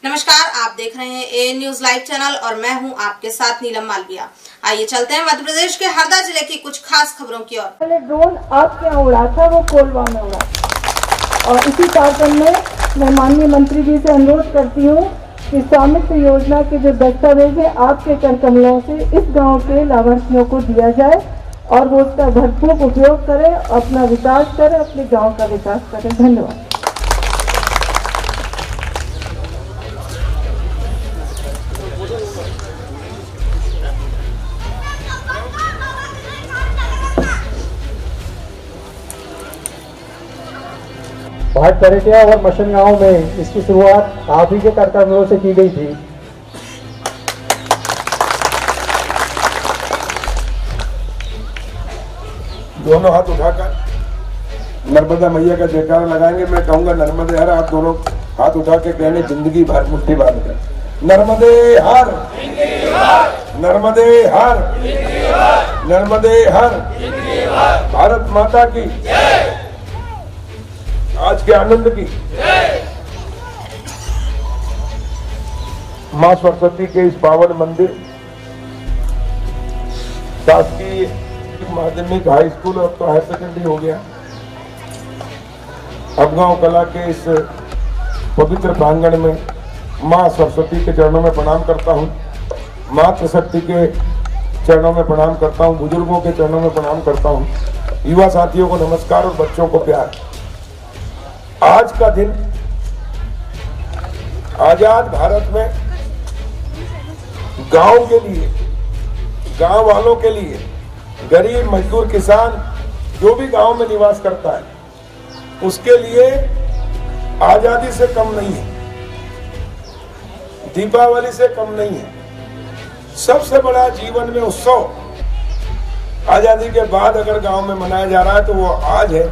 नमस्कार, आप देख रहे हैं ए न्यूज लाइव चैनल और मैं हूं आपके साथ नीलम मालविया। आइए चलते हैं मध्य प्रदेश के हरदा जिले की कुछ खास खबरों की ओर। पहले ड्रोन आपके यहाँ उड़ा था, वो कोलवा में उड़ा, और इसी कार्यक्रम में मैं माननीय मंत्री जी से अनुरोध करती हूँ कि स्वामित्व योजना के जो दस्तावेज है आपके कर कमलों से इस गांव के लाभार्थियों को दिया जाए और वो उसका भरपूर उपयोग करें, अपना विकास करें, अपने गांव का विकास करें। धन्यवाद। भाट परिटिया और मशन गांव में इसकी शुरुआत आप ही के कार्यक्रमों से की गई थी। दोनों हाथ उठाकर नर्मदा मैया का जयकारा लगाएंगे। मैं कहूंगा नर्मदे हर, आप दोनों हाथ उठा के कहने जिंदगी भर मुट्ठी बांध कर नर्मदे हर, नर्मदे हर, नर्मदे हर। भारत माता की आज के आनंद की। मां सरस्वती के इस पावन मंदिर शासकीय माध्यमिक हाई स्कूल और तो हायर सेकेंडरी हो गया, अबगांव कला के इस पवित्र प्रांगण में मां सरस्वती के चरणों में प्रणाम करता हूं, मातृ शक्ति के चरणों में प्रणाम करता हूं, बुजुर्गों के चरणों में प्रणाम करता हूं, युवा साथियों को नमस्कार और बच्चों को प्यार। आज का दिन आजाद भारत में गांव के लिए, गांव वालों के लिए, गरीब मजदूर किसान जो भी गांव में निवास करता है उसके लिए आजादी से कम नहीं है, दीपावली से कम नहीं है। सबसे बड़ा जीवन में उत्सव आजादी के बाद अगर गांव में मनाया जा रहा है तो वो आज है,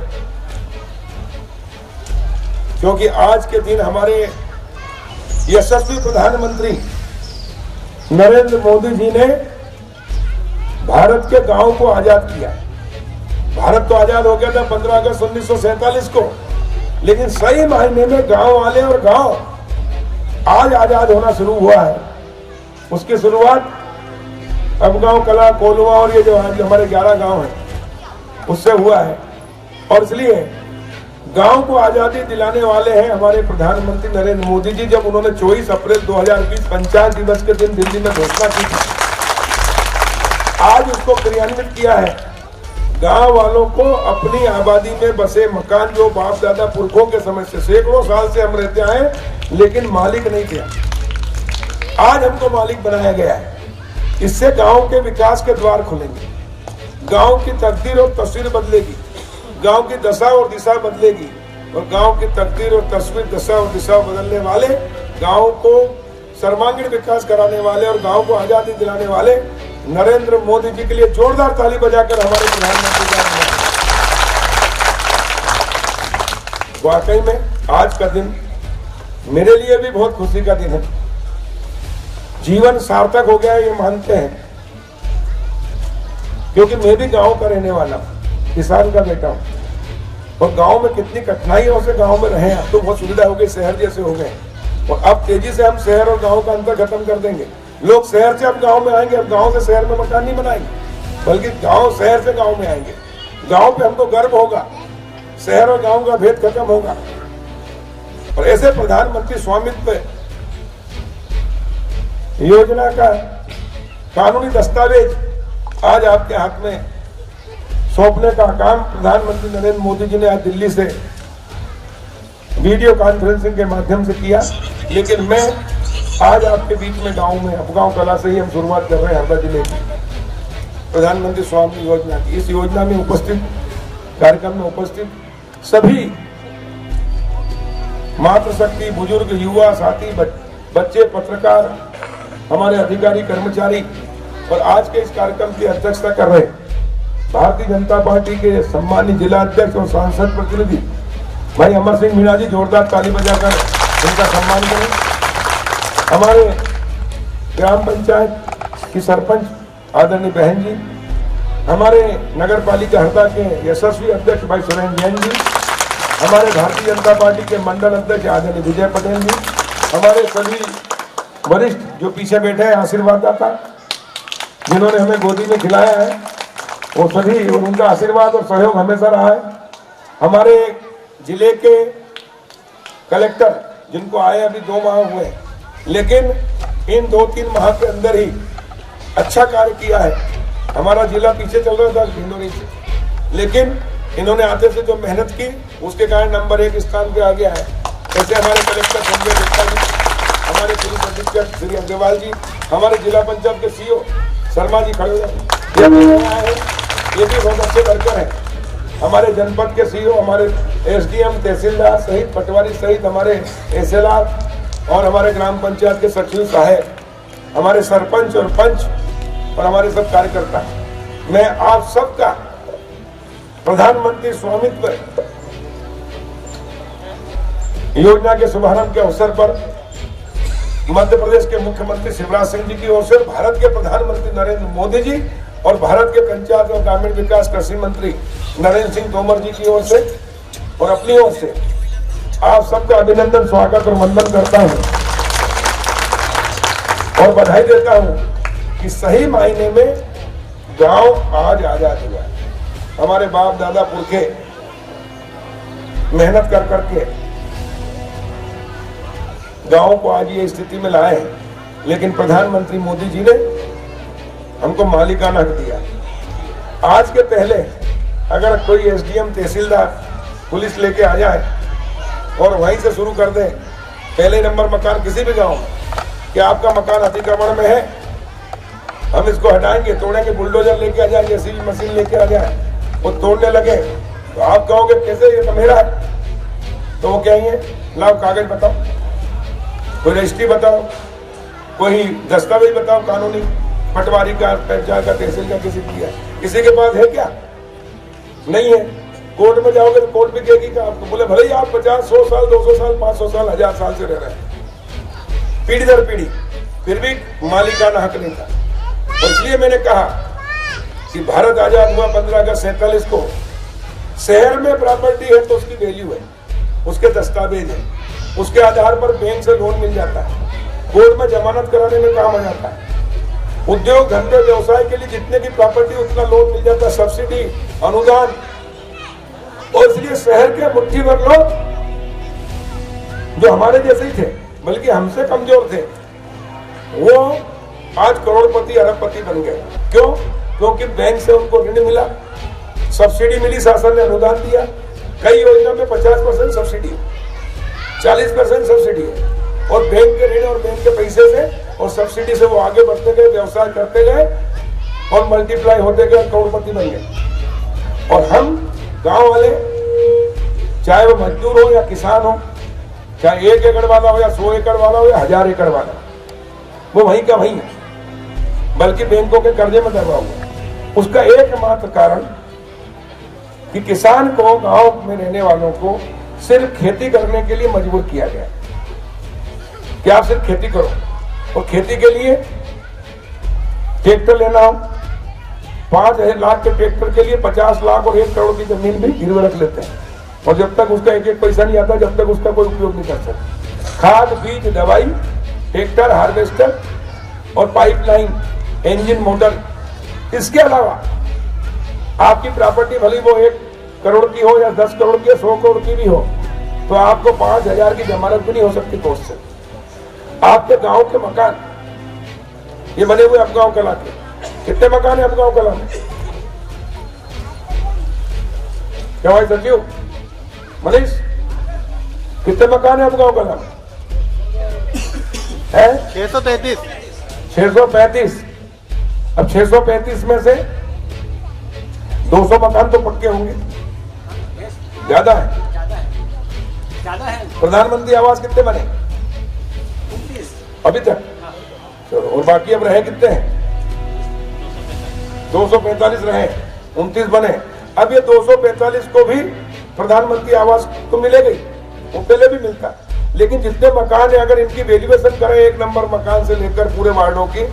क्योंकि आज के दिन हमारे यशस्वी प्रधानमंत्री नरेंद्र मोदी जी ने भारत के गांव को आजाद किया। भारत तो आजाद हो गया था 15 अगस्त 1947 को, लेकिन सही मायने में गांव वाले और गांव आज आजाद होना शुरू हुआ है। उसकी शुरुआत अबगांव कला, कोलवा और ये जो आज हमारे 11 गांव हैं उससे हुआ है। और इसलिए गांव को आजादी दिलाने वाले हैं हमारे प्रधानमंत्री नरेंद्र मोदी जी। जब उन्होंने 24 अप्रैल 2020 पंचायत दिवस के दिन दिल्ली में घोषणा की थी, आज उसको क्रियान्वित किया है। गांव वालों को अपनी आबादी में बसे मकान जो बाप दादा पुरखों के समय से सैकड़ों साल से हम रहते आए, लेकिन मालिक नहीं थे, आज हमको मालिक बनाया गया है। इससे गांव के विकास के द्वार खुलेंगे, गांव की तकदीर और तस्वीर बदलेगी, गांव की दशा और दिशा बदलेगी, और गांव की तकदीर और तस्वीर, दशा और दिशा बदलने वाले, गांव को सर्वांगीण विकास कराने वाले और गांव को आजादी दिलाने वाले नरेंद्र मोदी जी के लिए जोरदार ताली बजाकर हमारे प्रधानमंत्री जी। वाकई में आज का दिन मेरे लिए भी बहुत खुशी का दिन है। जीवन सार्थक हो गया ये मानते हैं, क्योंकि मैं भी गांव का रहने वाला हूं, किसान का बेटा हूं, और गांव में कितनी कठिनाइयों से गांव में रहे। अब तो बहुत सुविधा हो गई, शहर जैसे हो गए, और अब तेजी से हम शहर और गांव का अंतर खत्म कर देंगे। लोग शहर से अब गांव में आएंगे, अब गांव से शहर में मकान नहीं बनाएंगे, बल्कि गांव शहर से गांव में आएंगे। गांव पे हमको गर्व होगा, शहर और गांव का भेद खत्म होगा। और ऐसे प्रधानमंत्री स्वामित्व योजना का कानूनी दस्तावेज आज आपके हाथ में सौंपने का काम प्रधानमंत्री नरेंद्र मोदी जी ने आज दिल्ली से वीडियो कॉन्फ्रेंसिंग के माध्यम से किया। लेकिन मैं आज आपके बीच में गांव में अबगांव कला से ही हम शुरुआत कर रहे हैं हरदा जिले की प्रधानमंत्री स्वामित्व योजना की। इस योजना में उपस्थित, कार्यक्रम में उपस्थित सभी मातृशक्ति, बुजुर्ग, युवा साथी, बच्चे, पत्रकार, हमारे अधिकारी, कर्मचारी, और आज के इस कार्यक्रम की अध्यक्षता कर रहे भारतीय जनता पार्टी के सम्मानित जिला अध्यक्ष और सांसद प्रतिनिधि भाई अमर सिंह मीणा जी, जोरदार ताली बजाकर उनका सम्मान करें। हमारे ग्राम पंचायत की सरपंच आदरणीय बहन जी, हमारे नगर पालिका हरदा के यशस्वी अध्यक्ष भाई सुरेंद्र जैन जी, हमारे भारतीय जनता पार्टी के मंडल अध्यक्ष आदरणीय विजय पटेल जी, हमारे सभी वरिष्ठ जो पीछे बैठे हैं आशीर्वाददाता, जिन्होंने हमें गोदी में खिलाया है, वो सभी, उनका आशीर्वाद और सहयोग हमेशा रहा है। हमारे जिले के कलेक्टर जिनको आए अभी 2 माह हुए, लेकिन इन 2-3 माह के अंदर ही अच्छा कार्य किया है। हमारा जिला पीछे चल रहा था भिंडोरी से, लेकिन इन्होंने आते से जो मेहनत की उसके कारण नंबर 1 स्थान पे आ गया है। ऐसे हमारे कलेक्टर संजय गुप्ता जी, हमारे पुलिस अधीक्षक श्री अग्रवाल जी, हमारे जिला पंचायत के सीओ शर्मा जी खड़े हुए हैं, ये भी बहुत अच्छे वर्कर हैं। हमारे जनपद के सीओ, हमारे एसडीएम, तहसीलदार सहित पटवारी सहित हमारे एसएलआर और हमारे ग्राम पंचायत के सचिव साहब, हमारे सरपंच और पंच और हमारे सब कार्यकर्ता। मैं आप सबका प्रधानमंत्री स्वामित्व योजना के शुभारंभ के अवसर पर मध्य प्रदेश के मुख्यमंत्री शिवराज सिंह जी की ओर से, भारत के प्रधानमंत्री नरेंद्र मोदी जी और भारत के पंचायत और ग्रामीण विकास कृषि मंत्री नरेंद्र सिंह तोमर जी की ओर से और अपनी ओर से आप सबका अभिनंदन, स्वागत और वंदन करता हूं और बधाई देता हूं कि सही मायने में गांव आज आजाद हुआ है। हमारे बाप दादा पुरखे मेहनत कर करके गांव को आज ये स्थिति में लाए हैं, लेकिन प्रधानमंत्री मोदी जी ने हमको मालिकाना हक दिया। आज के पहले अगर कोई एसडीएम, तहसीलदार, पुलिस लेके आ जाए और वहीं से शुरू कर दे पहले नंबर मकान किसी भी गांव में कि आपका मकान अतिक्रमण में है, हम इसको हटाएंगे, तोड़ेंगे, बुलडोजर लेके आ जाए, जेसीबी मशीन लेके आ जाए, वो तोड़ने लगे तो आप कहोगे कैसे, ये तो मेरा है। तो वो कहेंगे लाओ कागज बताओ, कोई रजिस्ट्री बताओ, कोई दस्तावेज बताओ कानूनी, पटवारी का, पंचायत का, तहसील का, किसी के पास है क्या? नहीं है। कोर्ट में जाओगे तो कोर्ट भी कहेगी कि आपको, बोले भले ही आप 50, 100 साल, 200 साल, 500 साल, 1000 साल से रह रहे हैं, पीढ़ी दर पीढ़ी, फिर भी मालिकाना हक नहीं था। और इसलिए मैंने कहा कि भारत आजाद हुआ 15 अगस्त 47 को, शहर में प्रॉपर्टी है तो उसकी वैल्यू है, उसके दस्तावेज है, उसके आधार पर बैंक से लोन मिल जाता है, कोर्ट में जमानत कराने में काम आ जाता है, उद्योग धंधे व्यवसाय के लिए जितने की प्रॉपर्टी उतना लोन मिल जाता है, सब्सिडी, अनुदान। और इसलिए शहर के मुट्ठी भर लोग जो हमारे जैसे ही थे, बल्कि हमसे कमजोर थे, वो आज करोड़पति, अरबपति बन गए। क्यों? क्योंकि बैंक से उनको ऋण मिला, सब्सिडी मिली, शासन ने अनुदान दिया। कई योजना में 50% सब्सिडी, 40% सब्सिडी है, और बैंक के ऋण और बैंक के पैसे से और सब्सिडी से वो आगे बढ़ते गए, व्यवसाय करते गए और मल्टीप्लाई होते गए, करोड़पति बन गए। और हम गांव वाले, चाहे वो मजदूर हो या किसान हो, चाहे 1 एकड़ वाला हो या 100 एकड़ वाला हो या 1000 एकड़ वाला, वो वहीं का वहीं है, बल्कि बैंकों के कर्जे में दबा हुआ। उसका एकमात्र कारण कि किसान को, गांव में रहने वालों को सिर्फ खेती करने के लिए मजबूर किया गया कि आप सिर्फ खेती करो, और खेती के लिए ट्रैक्टर लेना हो, 5 लाख के ट्रैक्टर के लिए 50 लाख और 1 करोड़ की जमीन भी गिरवे रख लेते हैं, और जब तक उसका एक पैसा नहीं आता, जब तक उसका कोई उपयोग नहीं कर सकते। खाद, बीज, दवाई, ट्रैक्टर, हार्वेस्टर और पाइपलाइन, इंजन, मोटर। इसके अलावा आपकी प्रॉपर्टी भली वो 1 करोड़ की हो या 10 करोड़ की, 100 करोड़ की भी हो, तो आपको 5000 की जमानत भी नहीं हो सकती कोर्ट से। आपके गांव के मकान ये बने हुए अफगांव कला के, कितने मकान है अफगांव कला में? क्या भाई सचिव मनीष, कितने मकान है अफगांव कला में? है 635। अब 635 में से 200 मकान तो पक्के होंगे, ज्यादा है। प्रधानमंत्री आवास कितने बने अभी तक? चलो, और बाकी अब रहे कितने हैं? 245 रहे, 29 बने। अब ये 245 को भी प्रधानमंत्री आवास तो मिलेगा ही, वो पहले भी मिलता, लेकिन जितने मकान है अगर इनकी वैल्यूएशन करें 1 नंबर मकान से लेकर पूरे वार्डों की,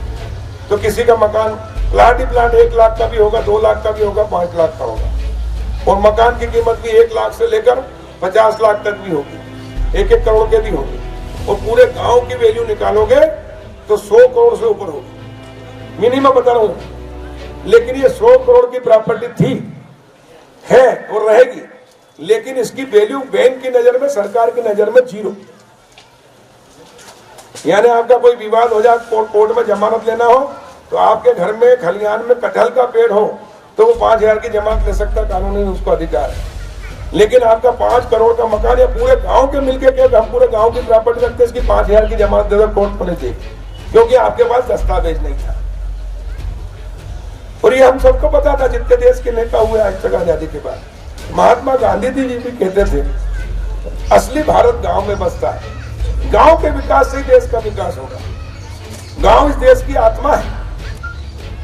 तो किसी का मकान प्लाट ही प्लाट 1 लाख का भी होगा, 2 लाख का भी होगा, 5 लाख का होगा, और मकान की कीमत भी 1 लाख से लेकर 50 लाख तक भी होगी, 1-1 करोड़ के भी होगी। और पूरे गांव की वैल्यू निकालोगे तो 100 करोड़ से ऊपर होगी, मिनिमम बता रहा हूं। लेकिन ये 100 करोड़ की प्रॉपर्टी थी, है और रहेगी, लेकिन इसकी वैल्यू बैंक की नजर में, सरकार की नजर में 0। यानी आपका कोई विवाद हो जाए, कोर्ट में जमानत लेना हो, तो आपके घर में खलिहान में कटहल का पेड़ हो तो वो 5,000 की जमानत ले सकता, कानूनी उसको अधिकार है। लेकिन आपका 5 करोड़ का मकान या पूरे गांव के मिलके के हम पूरे गांव की प्रॉपर्टी रखते, इसकी 5,000 की जमानत दे दो, कोर्ट को नहीं देगी, क्योंकि आपके पास दस्तावेज नहीं था। और ये हम सबको पता था, जितने देश के नेता हुए आज तक आजादी के बाद। महात्मा गांधी जी भी कहते थे असली भारत गांव में बसता है, गांव के विकास से देश का विकास होगा। गांव इस देश की आत्मा है।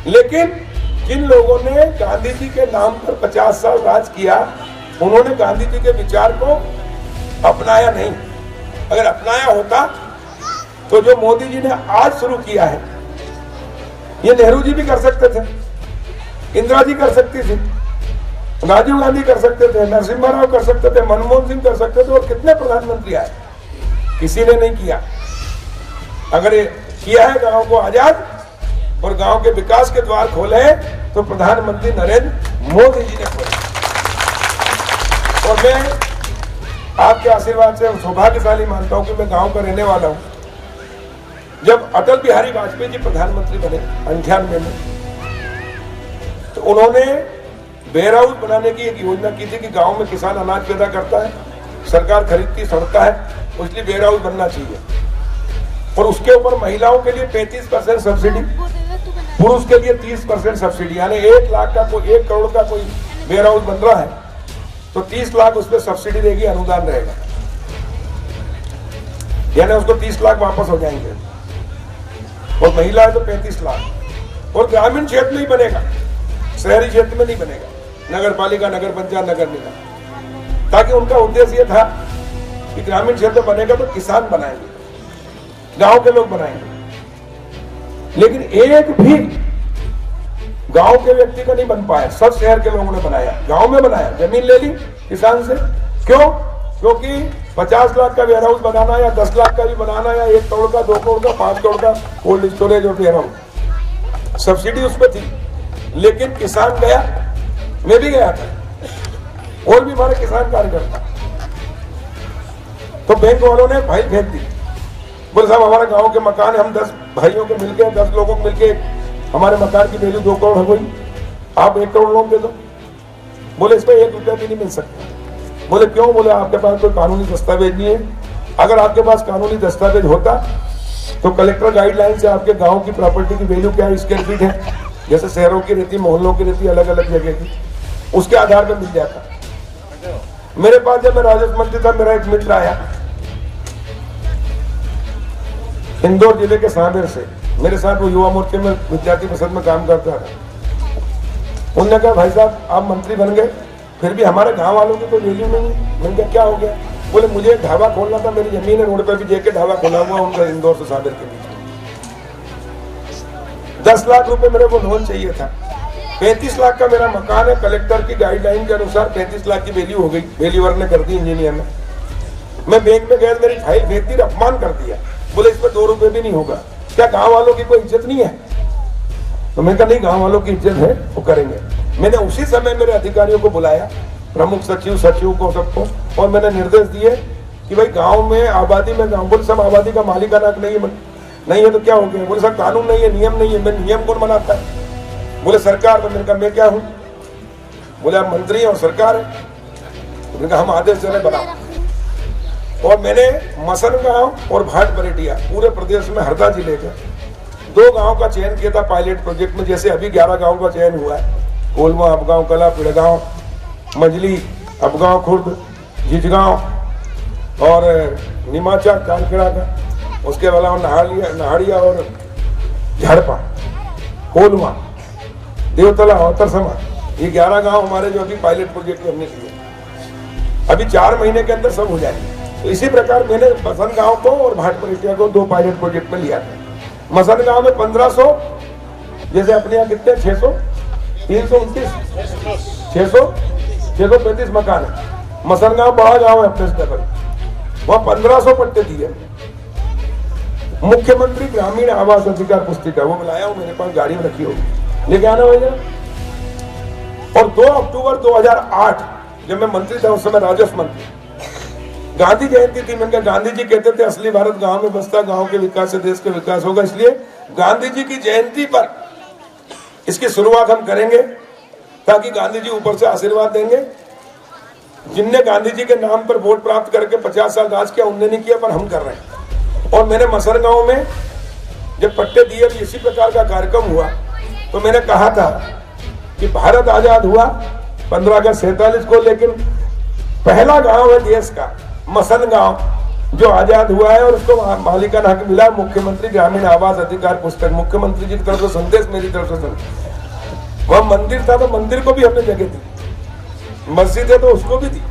लेकिन जिन लोगों ने गांधी जी के नाम पर 50 साल राज किया, उन्होंने गांधी जी के विचार को अपनाया नहीं। अगर अपनाया होता तो जो मोदी जी ने आज शुरू किया है, ये नेहरू जी भी कर सकते थे, इंदिरा जी कर सकती थी, राजीव गांधी कर सकते थे, नरसिम्हा राव कर सकते थे, मनमोहन सिंह कर सकते थे, और कितने प्रधानमंत्री आए, किसी ने नहीं किया। अगर ये किया है गांव को आजाद और गांव के विकास के द्वार खोले तो प्रधानमंत्री नरेंद्र मोदी जी ने खोले। और मैं आपके आशीर्वाद से सौभाग्यशाली मानता हूं कि मैं गांव का रहने वाला हूं। जब अटल बिहारी वाजपेयी जी प्रधानमंत्री बने 98 में, तो उन्होंने वेयर हाउस बनाने की एक योजना की थी कि गांव में किसान अनाज पैदा करता है, सरकार खरीदती सड़ता है, इसलिए वेयर हाउस बनना चाहिए। और उसके ऊपर महिलाओं के लिए 35% सब्सिडी, पुरुष के लिए 30% सब्सिडी। यानी 1 लाख का कोई 1 करोड़ का कोई वेयर हाउस बन रहा है तो 30 लाख उस पर सब्सिडी देगी, अनुदान रहेगा, यानी उसको 30 लाख वापस हो जाएंगे। और महिला है तो 35 लाख। और ग्रामीण क्षेत्र में ही बनेगा, शहरी क्षेत्र में नहीं बनेगा, नगर पालिका, नगर पंचायत, नगर निगम। ताकि उनका उद्देश्य ये था कि ग्रामीण क्षेत्र बनेगा तो किसान बनाएंगे, गांव के लोग बनाएंगे। लेकिन एक भी गांव के व्यक्ति का नहीं बन पाया, सब शहर के लोगों ने बनाया, गांव में बनाया, जमीन ले ली किसान से। क्यों? क्योंकि 50 लाख का वेयर हाउस बनाना या 10 लाख का भी बनाना या 1 करोड़ का, 2 करोड़ का, 5 करोड़ का कोल्ड स्टोरेज और वेयर हाउस, सब्सिडी उस पर थी। लेकिन किसान गया, मैं भी गया था, और भी हमारे किसान कार्यकर्ता, तो बैंक वालों ने फाइल फेंक दी। बोले साहब हमारे गांव के मकान है, हम 10 भाइयों के मिलके, 10 लोगों को मिलके हमारे मकान की वैल्यू 2 करोड़ हो गई, आप 1 करोड़ लोन दे दो। बोले इसमें 1 रुपया भी नहीं मिल सकता। बोले क्यों? बोले आपके पास कोई कानूनी दस्तावेज नहीं है। अगर आपके पास कानूनी दस्तावेज होता तो कलेक्टर गाइडलाइन से आपके गांव की प्रॉपर्टी की वैल्यू क्या है, स्क्वायर फीट है, जैसे शहरों की रहती, मोहल्लों की रहती, अलग अलग जगह की, उसके आधार पर मिल जाता। मेरे पास जब मैं राजस्व मंत्री था, मेरा एक मित्र आया इंदौर जिले के सांवेर से, मेरे साथ वो युवा मोर्चे में विद्यार्थी परिषद में काम करता था। उन्होंने कहा भाई साहब आप मंत्री बन गए, फिर भी हमारे गांव वालों की कोई वैल्यू नहीं है। मैंने कहा क्या हो गया? बोले मुझे एक ढाबा खोलना था, मेरी जमीन है, रोड पे भी देके ढाबा खोला हुआ उनका, इंदौर से सांवेर के बीच में। 10 लाख रुपए मेरे को लोन चाहिए था, 35 लाख का मेरा मकान है, कलेक्टर की गाइडलाइन के अनुसार 35 लाख की वैल्यू हो गई, वैल्यूअर ने कर दी, इंजीनियर ने। मैं बैंक में गया, मेरी फाइल भेज दी, अपमान कर दिया। बोले इसमें 2 रुपए भी नहीं होगा। क्या गांव वालों की कोई इज्जत नहीं है? तो मैंने कहा नहीं, गांव वालों की इज्जत है, वो करेंगे। मैंने उसी समय मेरे अधिकारियों को बुलाया, प्रमुख सचिव, सचिव को, सबको, और मैंने निर्देश दिए कि भाई गांव में आबादी में, गांव बोले सब आबादी का मालिकाना नहीं है तो क्या हो गया? बोले सब कानून नहीं है, नियम नहीं है। मैं नियम कौन बनाता है? बोले सरकार। तो मैंने कहा मैं क्या हूँ? बोले आप मंत्री हैं और सरकार है। तो मैंने कहा हम आदेश दे रहे बनाओ। और मैंने मसन गांव और भाट बरेटिया पूरे प्रदेश में हरदा जिले के 2 गांव का चयन किया था पायलट प्रोजेक्ट में। जैसे अभी 11 गांव का चयन हुआ है, कोलवा, अपगांव कला, पिड़गांव, मजली, अपगांव खुर्द, झिझगांव और निमाचा कानखेड़ा का, उसके अलावा नहाड़िया और झाड़पा, कोलवा, देवतला, औतरसमा, ये 11 गांव हमारे जो अभी पायलट प्रोजेक्ट में हमने किए, अभी 4 महीने के अंदर सब हो जाएंगे। तो इसी प्रकार मैंने मसन गांव को और भाट बरेटिया को 2 पायलट प्रोजेक्ट में लिया था। मसन गांव में 1500, जैसे अपने यहाँ कितने 600, 329, 635 मकान है। मसन गांव बड़ा गांव है अपने स्तर पर, वहाँ 1500 पट्टे दिए मुख्यमंत्री ग्रामीण आवास अधिकार पुस्तिका वो लाया हूं, मेरे पास गाड़ी में रखी होगी, लेके आना भैया। और 2 अक्टूबर 2008 जब मैं मंत्री था, उस समय राजस्व मंत्री, गांधी जयंती थी। मैंने कहा गांधी जी कहते थे असली भारत गांव में बसता, गांव के विकास से देश का विकास होगा, इसलिए गांधी जी की जयंती पर इसकी शुरुआत हम करेंगे ताकि गांधी जी ऊपर से आशीर्वाद देंगे। जिनने गांधी जी के नाम पर वोट प्राप्त करके 50 साल राज किया उनने नहीं किया, पर हम कर रहे हैं। और मैंने मसर गांव में जब पट्टे दिए, इसी प्रकार का कार्यक्रम हुआ, तो मैंने कहा था कि भारत आजाद हुआ 15 अगस्त 47 को, लेकिन पहला गांव है देश का मसन गांव जो आजाद हुआ है और उसको मालिकाना हक मिला मुख्यमंत्री ग्रामीण आवास अधिकार पुस्तक। मुख्यमंत्री जी की तरफ से संदेश, मेरी तरफ से संदेश। वह मंदिर था तो मंदिर को भी हमने जगह दी, मस्जिद है तो उसको भी दी,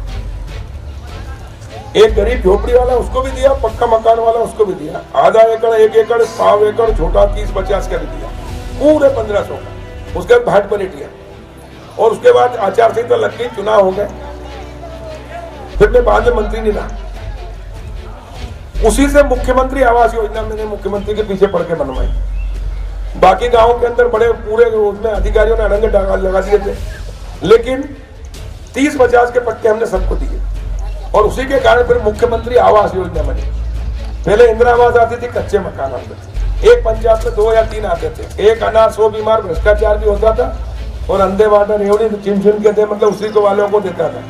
एक गरीब झोपड़ी वाला उसको भी दिया, पक्का मकान वाला उसको भी दिया, आधा एकड़, 1 एकड़, 1.5 एकड़, छोटा 30-50 का भी दिया, पूरे 1500 का। उसके बाद भाट पलटिया और उसके बाद आचार संहिता लग गई, चुनाव हो गए, फिर मैं बाद में मंत्री नहीं रहा। उसी से मुख्यमंत्री आवास योजना मैंने मुख्यमंत्री के पीछे पड़ के बनवाई। बाकी गांवों के अंदर बड़े पूरे उसमें अधिकारियों ने अड़ंग लगा दिए थे, लेकिन 30-50 के पट्टे हमने सबको दिए और उसी के कारण फिर मुख्यमंत्री आवास योजना बनी। पहले इंदिरा आवास आती थी, कच्चे मकान आते थे, एक पंचायत में 2 या 3 आते थे, एक अनाथ 100 बीमार, भ्रष्टाचार भी होता था और अंधे वाटर रेवड़ी चिम चिम के थे, मतलब उसी को वालों को देता था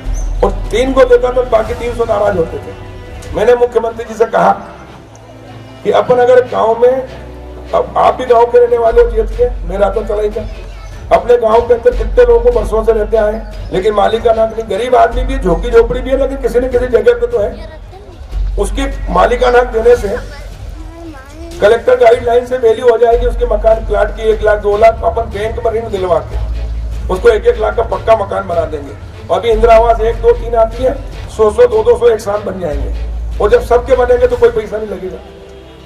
और 3 को देता था, बाकी 300 नाराज होते थे। मैंने मुख्यमंत्री जी से कहा कि अपन अगर गांव में, अब आप भी गांव के रहने वाले हो, जीत के मेरा तो चला ही था, अपने गांव के अंदर कितने लोगों को वर्षों से रहते आए, लेकिन मालिकाना हक नहीं, गरीब आदमी भी, झोंकी झोपड़ी भी है, लेकिन किसी न किसी जगह पे तो है। उसकी मालिकाना हक देने से कलेक्टर गाइडलाइन से वैल्यू हो जाएगी उसके मकान प्लाट की 1 लाख 2 लाख, अपन बैंक में ऋण दिलवा के उसको 1-1 लाख का पक्का मकान बना देंगे। अभी इंदिरा आवास 1, 2, 3 आती है, 100-100, 200 एक साथ बन जाएंगे और जब सबके बनेंगे तो कोई पैसा नहीं लगेगा,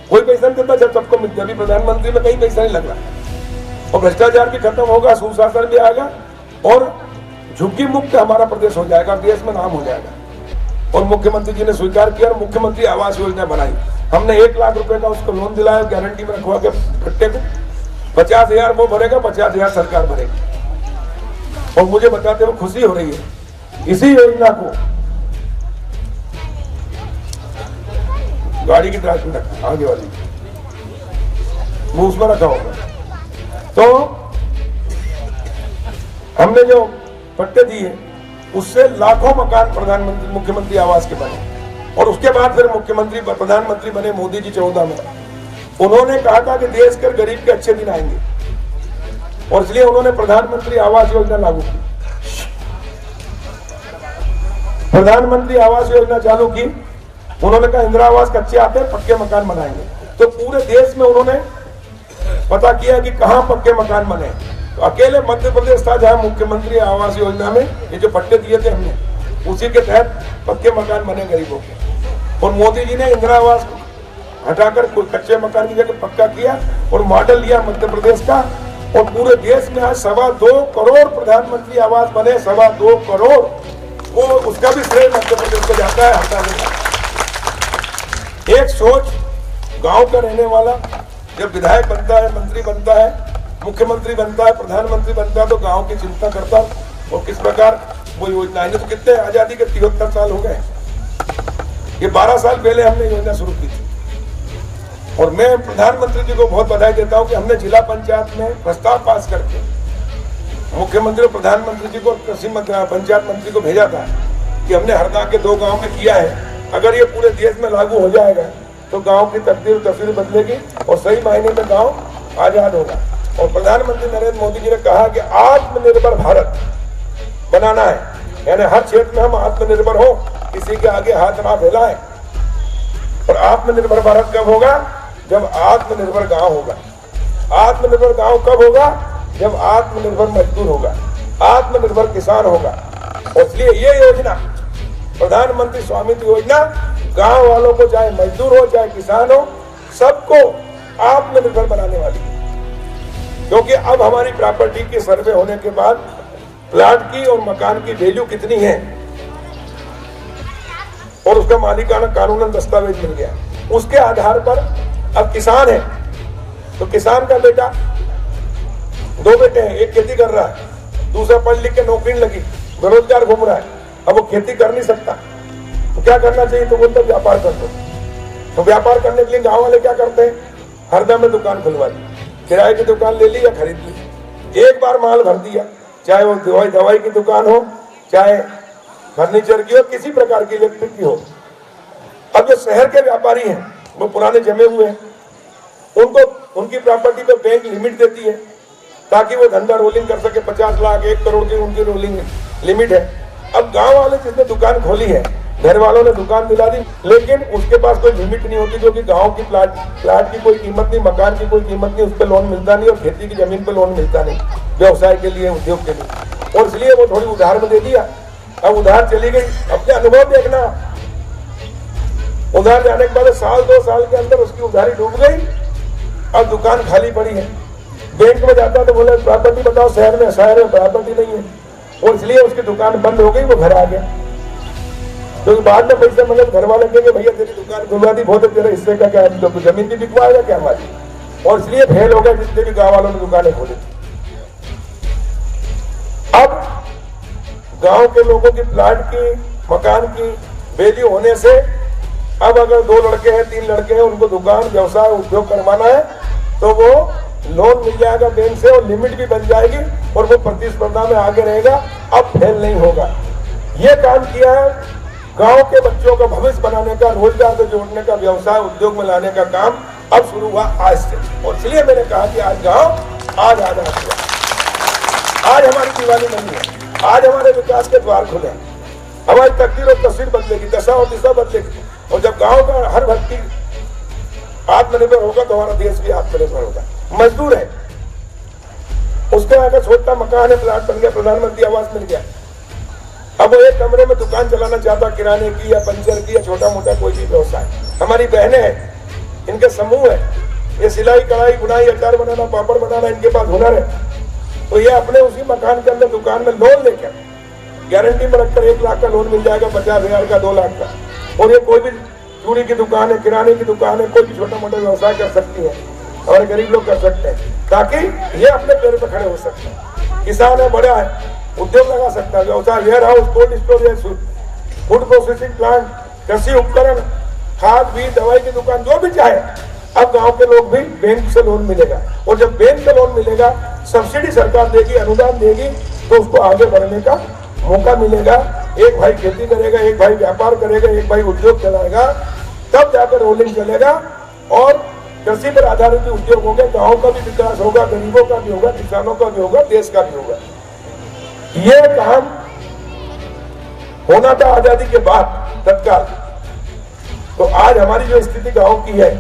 कोई पैसा नहीं देता जब सबको मिलता। अभी प्रधानमंत्री में कहीं पैसा नहीं लग रहा और भ्रष्टाचार भी खत्म होगा, सुशासन भी आएगा और झुग्गी मुक्त हमारा प्रदेश हो जाएगा, देश में नाम हो जाएगा। और मुख्यमंत्री जी ने स्वीकार किया और मुख्यमंत्री आवास योजना बनाई। हमने 1 लाख रुपए का उसको लोन दिलाया, गारंटी में रखवा के भट्टे को 50,000 वो भरेगा, 50,000 सरकार भरेगी। और मुझे बताते हुए खुशी हो रही है, इसी योजना को गाड़ी की ट्रांच में रखा, आगे वाली वो उसमें रखा होगा। तो हमने जो पट्टे दिए उससे लाखों मकान प्रधानमंत्री मुख्यमंत्री आवास के बने और उसके बाद फिर मुख्यमंत्री प्रधानमंत्री बने मोदी जी 14 में। उन्होंने कहा था कि देश के गरीब के अच्छे दिन आएंगे और इसलिए उन्होंने प्रधानमंत्री आवास योजना लागू की, प्रधानमंत्री आवास योजना चालू की। उन्होंने कहा इंदिरा आवास कच्चे आते हैं, पक्के मकान बनाएंगे। तो पूरे देश में उन्होंने पता किया कि कहां पक्के मकान बने, तो अकेले मध्य प्रदेश था जहां मुख्यमंत्री आवास योजना में ये जो पट्टे दिए थे हमने, उसी के तहत पक्के मकान बने गरीबों के। और मोदी जी ने इंदिरा आवास हटाकर कच्चे मकान की जगह पक्का किया और मॉडल लिया मध्य प्रदेश का और पूरे देश में आज 2.25 करोड़ प्रधानमंत्री आवास बने, 2.25 करोड़। वो उसका भी श्रेय मध्य प्रदेश को जाता है हटाने का। एक सोच, गांव का रहने वाला जब विधायक बनता है, मंत्री बनता है, मुख्यमंत्री बनता है, प्रधानमंत्री बनता है तो गांव की चिंता करता और किस प्रकार वो योजना है। तो कितने आजादी के 73 साल हो गए, ये 12 साल पहले हमने योजना शुरू की थी। और मैं प्रधानमंत्री जी को बहुत बधाई देता हूं कि हमने जिला पंचायत में प्रस्ताव पास करके मुख्यमंत्री और प्रधानमंत्री जी को, कृषि पंचायत मंत्री को भेजा था कि हमने हरदा के 2 गांव में किया है, अगर ये पूरे देश में लागू हो जाएगा तो गांव की तस्वीर बदलेगी और सही मायने में गांव आजाद होगा। और प्रधानमंत्री नरेंद्र मोदी जी ने कहा कि आत्मनिर्भर भारत बनाना है, यानी हर क्षेत्र में हम आत्मनिर्भर हो, किसी के आगे हाथ ना फैलाएं। और आत्मनिर्भर भारत कब होगा? जब आत्मनिर्भर गांव होगा। आत्मनिर्भर गांव कब होगा? जब आत्मनिर्भर मजदूर होगा, आत्मनिर्भर किसान होगा। और इसलिए ये योजना प्रधानमंत्री स्वामित्व योजना गांव वालों को, चाहे मजदूर हो चाहे किसान हो, सबको आत्मनिर्भर बनाने वाली है। क्योंकि अब हमारी प्रॉपर्टी की सर्वे होने के बाद प्लाट की और मकान की वैल्यू कितनी है और उसका मालिकाना कानूनन दस्तावेज मिल गया, उसके आधार पर अब किसान है तो किसान का बेटा, 2 बेटे हैं, एक खेती कर रहा है, दूसरा पढ़ लिख के नौकरी लगी, बेरोजगार घूम रहा है, अब वो खेती कर नहीं सकता, तो क्या करना चाहिए? तो बोलते व्यापार कर दो। तो व्यापार करने के लिए गांव वाले क्या करते हैं? हरदा में दुकान खुलवा दी, किराए की दुकान ले ली या खरीद ली, एक बार माल भर दिया, चाहे वो दवाई की दुकान हो, चाहे फर्नीचर की हो, किसी प्रकार की इलेक्ट्रिक की हो। अब जो शहर के व्यापारी हैं वो पुराने जमे हुए हैं, उनको उनकी प्रॉपर्टी पे बैंक लिमिट देती है ताकि वो धंधा रोलिंग कर सके। 50 लाख 1 करोड़ की उनकी रोलिंग लिमिट है। अब गांव वाले जिसने दुकान खोली है, घर वालों ने दुकान दिला दी, लेकिन उसके पास कोई लिमिट नहीं होती, क्योंकि गांव की प्लाट की कोई कीमत नहीं, मकान की कोई कीमत नहीं, उस पर लोन मिलता नहीं, और खेती की जमीन पर लोन मिलता नहीं व्यवसाय के लिए, उद्योग के लिए, और इसलिए वो थोड़ी उधार में दे दिया। अब उधार चली गई, अपने अनुभव देखना, उधार जाने के बाद 1-2 साल के अंदर उसकी उधारी डूब गई, अब दुकान खाली पड़ी है। बैंक में जाता तो बोले प्रॉपर्टी बताओ, शहर में प्रॉपर्टी नहीं है, और इसलिए उसकी दुकान बंद हो गई, वो घर आ गया। तो बाद में पैसे मतलब घर वाले कहेंगे भैया तेरी दुकान खुलवा दी, बहुत तेरे हिस्से का क्या, तो जमीन भी बिकवाएगा क्या हमारी, और इसलिए फेल हो गए जितने भी गांव वालों ने दुकानें खोली थी। अब गांव के लोगों की प्लाट की, मकान की वैल्यू होने से अब अगर 2 लड़के हैं 3 लड़के हैं, उनको दुकान व्यवसाय उद्योग करवाना है तो वो लोन मिल जाएगा बैंक से, और लिमिट भी बन जाएगी, और वो प्रतिस्पर्धा में आगे रहेगा, अब फेल नहीं होगा। ये काम किया है गांव के बच्चों का भविष्य बनाने का, रोजगार से जोड़ने का, व्यवसाय उद्योग में लाने का काम अब शुरू हुआ आज से, और इसलिए मैंने कहा कि आज गांव आज आजाद हुआ, आज हमारी दिवाली नहीं है, आज हमारे विकास के द्वार खुले, हमारी तकदीर और तस्वीर बदलेगी, दशा और दिशा बदलेगी। और जब गांव का हर व्यक्ति आत्मनिर्भर होगा तो हमारा देश भी आत्मनिर्भर होगा। मजदूर है, उसके अगर छोटा मकान है, प्लाट बन गया, प्रधानमंत्री आवास मिल गया, अब वो एक कमरे में दुकान चलाना चाहता, किराने की या पंचर की या छोटा मोटा कोई भी व्यवसाय। हमारी बहनें हैं, इनके समूह है, ये सिलाई कढ़ाई बुनाई, अचार बनाना, पापड़ बनाना, इनके पास हुनर है, तो ये अपने उसी मकान के अंदर दुकान में लोन लेकर गारंटी में रखकर 1 लाख का लोन मिल जाएगा, 50,000 का, 2 लाख का, और ये कोई भी चूड़ी की दुकान है, किराने की दुकान है, कोई भी छोटा मोटा व्यवसाय कर सकती है, हमारे गरीब लोग कर सकते हैं, ताकि ये अपने पैर पर खड़े हो सकते हैं। किसान है, बड़ा है, उद्योग लगा सकता है, व्यवसाय, warehouse, cold storage, food processing plant, कृषि उपकरण, खाद बीज, दवाई की दुकान, जो भी चाहे। अब गांव के लोग भी बैंक से लोन मिलेगा, और जब बैंक से लोन मिलेगा, सब्सिडी सरकार देगी, अनुदान देगी, तो उसको आगे बढ़ने का मौका मिलेगा। एक भाई खेती करेगा, एक भाई व्यापार करेगा, एक भाई उद्योग चलाएगा, तब जाकर रोलिंग चलेगा, और कृषि पर आधारित उद्योग होगा, गांव का भी विकास होगा, गरीबों का भी होगा, किसानों का भी होगा, देश का भी होगा। ये काम होना था आजादी के बाद तत्काल, तो आज हमारी जो स्थिति गांव की है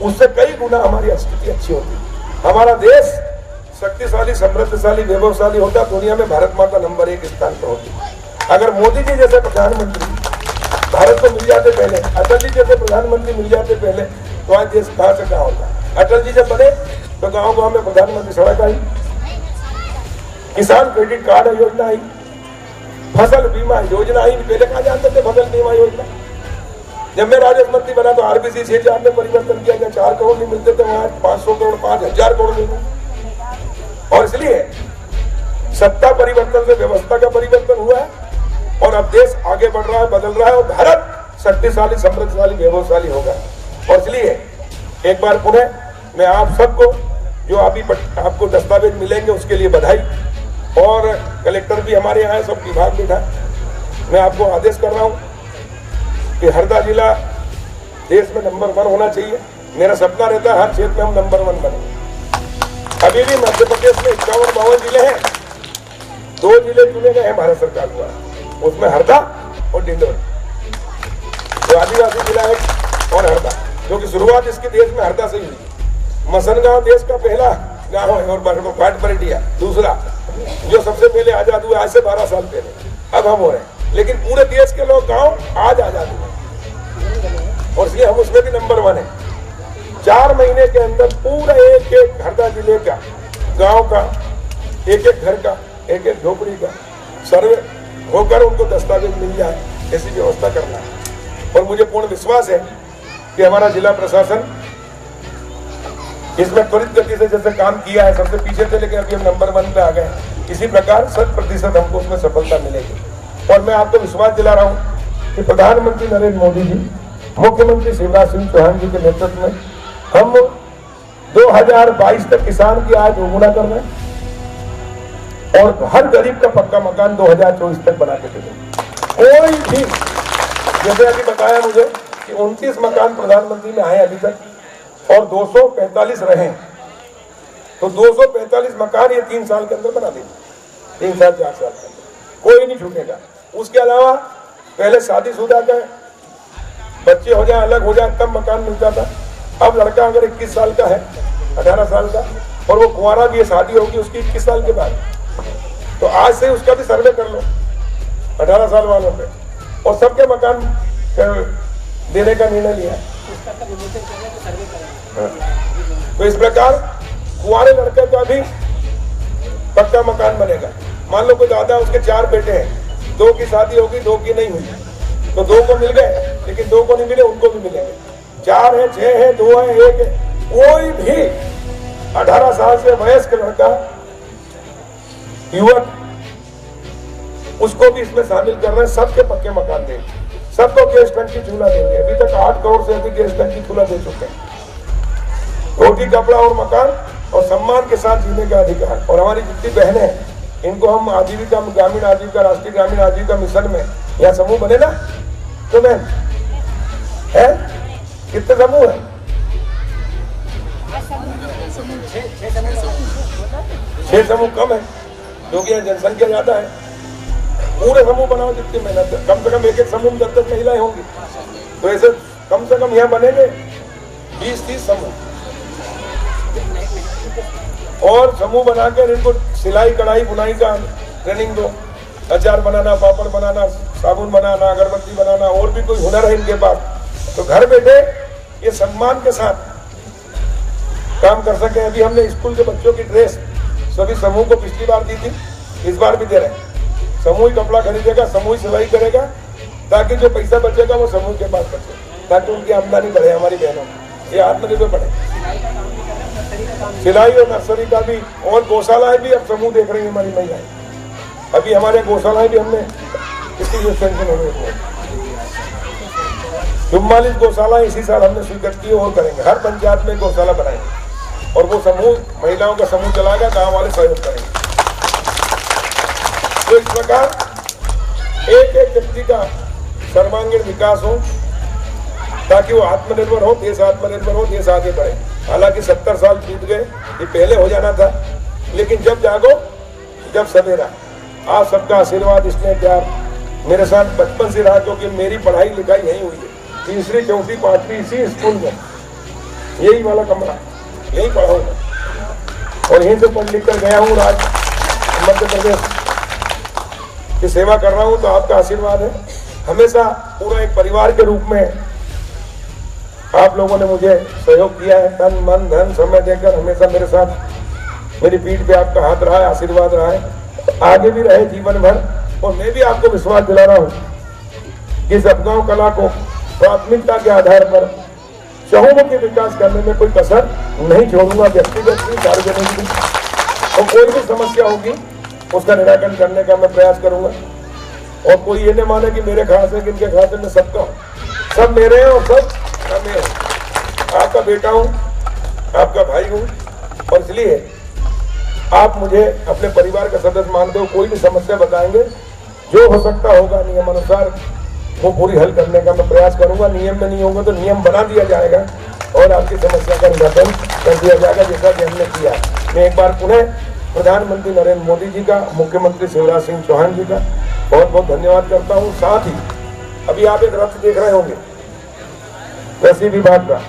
उससे कई गुना हमारी स्थिति अच्छी होती। हमारा देश शक्तिशाली, समृद्धशाली, वैभवशाली होता, दुनिया में भारत माता नंबर 1 स्थान पर होती। अगर मोदी जी जैसे प्रधानमंत्री भारत को मिल जाते पहले, अटल जी जैसे प्रधानमंत्री मिल जाते पहले, तो आज देश कहां से कहां होता। अटल जी जब बने तो गांव गांव में प्रधानमंत्री सड़क आई, किसान क्रेडिट कार्ड योजना आई, फसल बीमा योजना आई। पहले कहा जानते थे फसल बीमा योजना? जब मैं राजस्व मंत्री बना तो आरबीसी 6,000 में परिवर्तन किया गया, 4 करोड़ नहीं मिलते थे, वहां 500 करोड़ 5,000 करोड़ मिल रहे। और इसलिए सत्ता परिवर्तन से व्यवस्था का परिवर्तन हुआ है, और अब देश आगे बढ़ रहा है, बदल रहा है, और भारत शक्तिशाली, समृद्धशाली, वैभवशाली होगा। और इसलिए एक बार पुनः मैं आप सबको, जो अभी आपको दस्तावेज मिलेंगे उसके लिए बधाई, और कलेक्टर भी हमारे यहाँ सब विभाग भी था। मैं आपको आदेश कर रहा हूँ कि हरदा जिला देश में नंबर 1 होना चाहिए। मेरा सपना रहता है हर क्षेत्र में हम नंबर 1 बने। अभी भी मध्य प्रदेश में 51-52 जिले हैं, 2 जिले चुने गए हैं भारत सरकार द्वारा, उसमें हरदा और डिंडोरी, जो आदिवासी जिला है, और हरदा, जो कि शुरुआत इसके देश में हरदा से ही हुई। मसनगांव देश का पहला गांव है, और भाटपरेटिया दूसरा, जो सबसे पहले आजाद हुआ आज से 12 साल पहले। अब हम हो रहे हैं, लेकिन पूरे देश के लोग गांव आज आजाद हुए, और इसलिए हम उसमें भी नंबर 1 है। 4 महीने के अंदर पूरा एक हरदा जिले का, गांव का, एक घर का, एक झोपड़ी का सर्वे होकर उनको दस्तावेज मिल जाए, ऐसी व्यवस्था करना है। और मुझे पूर्ण विश्वास है कि हमारा जिला प्रशासन इसमें त्वरित गति से जैसे काम किया है, सबसे पीछे थे लेकिन अभी हम नंबर 1 पे आ गए। इसी प्रकार 100% हमको उसमें सफलता मिलेगी। और मैं आपको विश्वास दिला रहा हूँ कि प्रधानमंत्री नरेंद्र मोदी जी, मुख्यमंत्री शिवराज सिंह चौहान जी के नेतृत्व में हम 2022 तक किसान की आय दोगुना कर रहे हैं और हर गरीब का पक्का मकान 2024 तक बना के देंगे। कोई भी, जैसे अभी बताया मुझे कि 29 मकान प्रधानमंत्री में आए अभी तक और 245 रहे, तो 245 मकान ये 3 साल के अंदर बना देंगे। 3 साल 4 साल के अंदर कोई नहीं छूटेगा। उसके अलावा पहले शादीशुदा का बच्चे हो जाए, अलग हो जाए, तब मकान मिलता था। अब लड़का अगर 21 साल का है, 18 साल का, और वो कुंवारा भी है, शादी होगी उसकी 21 साल के बाद, तो आज से उसका भी सर्वे कर लो 18 साल वालों पे, और सबके मकान देने का निर्णय लिया। तो इस प्रकार कुंवारे लड़के का भी पक्का मकान बनेगा। मान लो कोई दादा, उसके 4 बेटे हैं, 2 की शादी होगी, 2 की नहीं हुई, तो 2 को मिल गए, लेकिन 2 को नहीं मिले, उनको भी मिलेंगे। 4 है, 6 है, 2 है, 1 है, कोई भी 18 साल से वयस्क लड़का, युवक, उसको भी इसमें शामिल कर रहे हैं। सबके पक्के मकान देंगे, सबको गैस टंकी चूल्हा देंगे। अभी तक 8 करोड़ से अधिक गैस टंकी चूल्हा दे चुके हैं। रोटी, कपड़ा और मकान और सम्मान के साथ जीने का अधिकार। और हमारी जितनी बहनें हैं, इनको हम आजीविका, ग्रामीण आजीविका, राष्ट्रीय ग्रामीण आजीविका मिशन में यहाँ समूह बने ना, तो मैं है कितने समूह है? 6 समूह कम है, क्योंकि यहाँ जनसंख्या ज्यादा है। पूरे समूह बनाओ, जितनी मेहनत, कम से कम एक समूह में 10 महिलाएं होंगी, तो ऐसे कम से कम यहाँ बनेंगे 20-30 समूह। और समूह बनाकर इनको सिलाई, कढ़ाई, बुनाई का ट्रेनिंग दो। अचार बनाना, पापड़ बनाना, साबुन बनाना, अगरबत्ती बनाना, और भी कोई हुनर है इनके पास, तो घर बैठे ये सम्मान के साथ काम कर सके। अभी हमने स्कूल के बच्चों की ड्रेस सभी समूह को पिछली बार दी थी, इस बार भी दे रहे हैं। समूह ही कपड़ा खरीदेगा, समूह ही सिलाई करेगा, ताकि जो पैसा बचेगा वो समूह के पास बचे, ताकि उनकी आमदनी बढ़े, हमारी बहनों ये आत्मनिर्भर बढ़े। सिलाई और नर्सरी का भी, और गौशालाएं भी अब समूह देख रही है हमारी महिलाएं। अभी हमारे गौशालाएं भी हमने इसकी जो सेंशन होने 44 गौशालाएं इसी साल हमने स्वीकृत की और करेंगे। हर पंचायत में गौशाला बनाएंगे और वो समूह, महिलाओं का समूह चलाएगा, गांव वाले सहयोग करेंगे। तो इस प्रकार एक एक व्यक्ति का सर्वांगीण विकास हो, ताकि वो आत्मनिर्भर हो, देश आत्मनिर्भर हो, देश आगे बढ़े। हालांकि 70 साल बीत गए, ये पहले हो जाना था, लेकिन जब जागो जब सवेरा। आप सबका आशीर्वाद, स्नेह, प्यार मेरे साथ बचपन से रहा, क्योंकि मेरी पढ़ाई लिखाई यही हुई है। 3री, 4ठी, 5वीं इसी स्कूल में, यही वाला कमरा, यही पढ़ा हूँ और यहीं से पढ़ लिख कर गया हूँ। आज मध्य प्रदेश की सेवा कर रहा हूँ, तो आपका आशीर्वाद है। हमेशा पूरा एक परिवार के रूप में आप लोगों ने मुझे सहयोग किया है, तन मन धन समय देकर हमेशा मेरे साथ, मेरी पीठ पे आपका हाथ रहा है, आशीर्वाद रहा है, आगे भी रहे जीवन भर। और मैं भी आपको विश्वास दिला रहा हूँ कि इस अपगांव कला को प्राथमिकता के आधार पर चहुमुखी विकास करने में कोई कसर नहीं छोड़ूंगा, व्यक्तिगत भी, सार्वजनिक भी। और कोई भी समस्या होगी उसका निराकरण करने का मैं प्रयास करूंगा। और कोई ये न माने कि मेरे खास है, किनके खास है, मैं सबका हूँ, सब मेरे हैं और सब मैं हूँ। आपका बेटा हूँ, आपका भाई हूँ, और इसलिए आप मुझे अपने परिवार का सदस्य मानते हो। कोई भी समस्या बताएंगे, जो हो सकता होगा नियम अनुसार वो पूरी हल करने का मैं प्रयास करूंगा। नियम में नहीं होगा तो नियम बना दिया जाएगा और आपकी समस्या का निराकरण कर दिया जाएगा, जैसा कि हमने किया। मैं एक बार पुनः प्रधानमंत्री नरेंद्र मोदी जी का, मुख्यमंत्री शिवराज सिंह चौहान जी का बहुत बहुत धन्यवाद करता हूँ। साथ ही अभी आप एक रथ देख रहे होंगे कृषि विभाग का,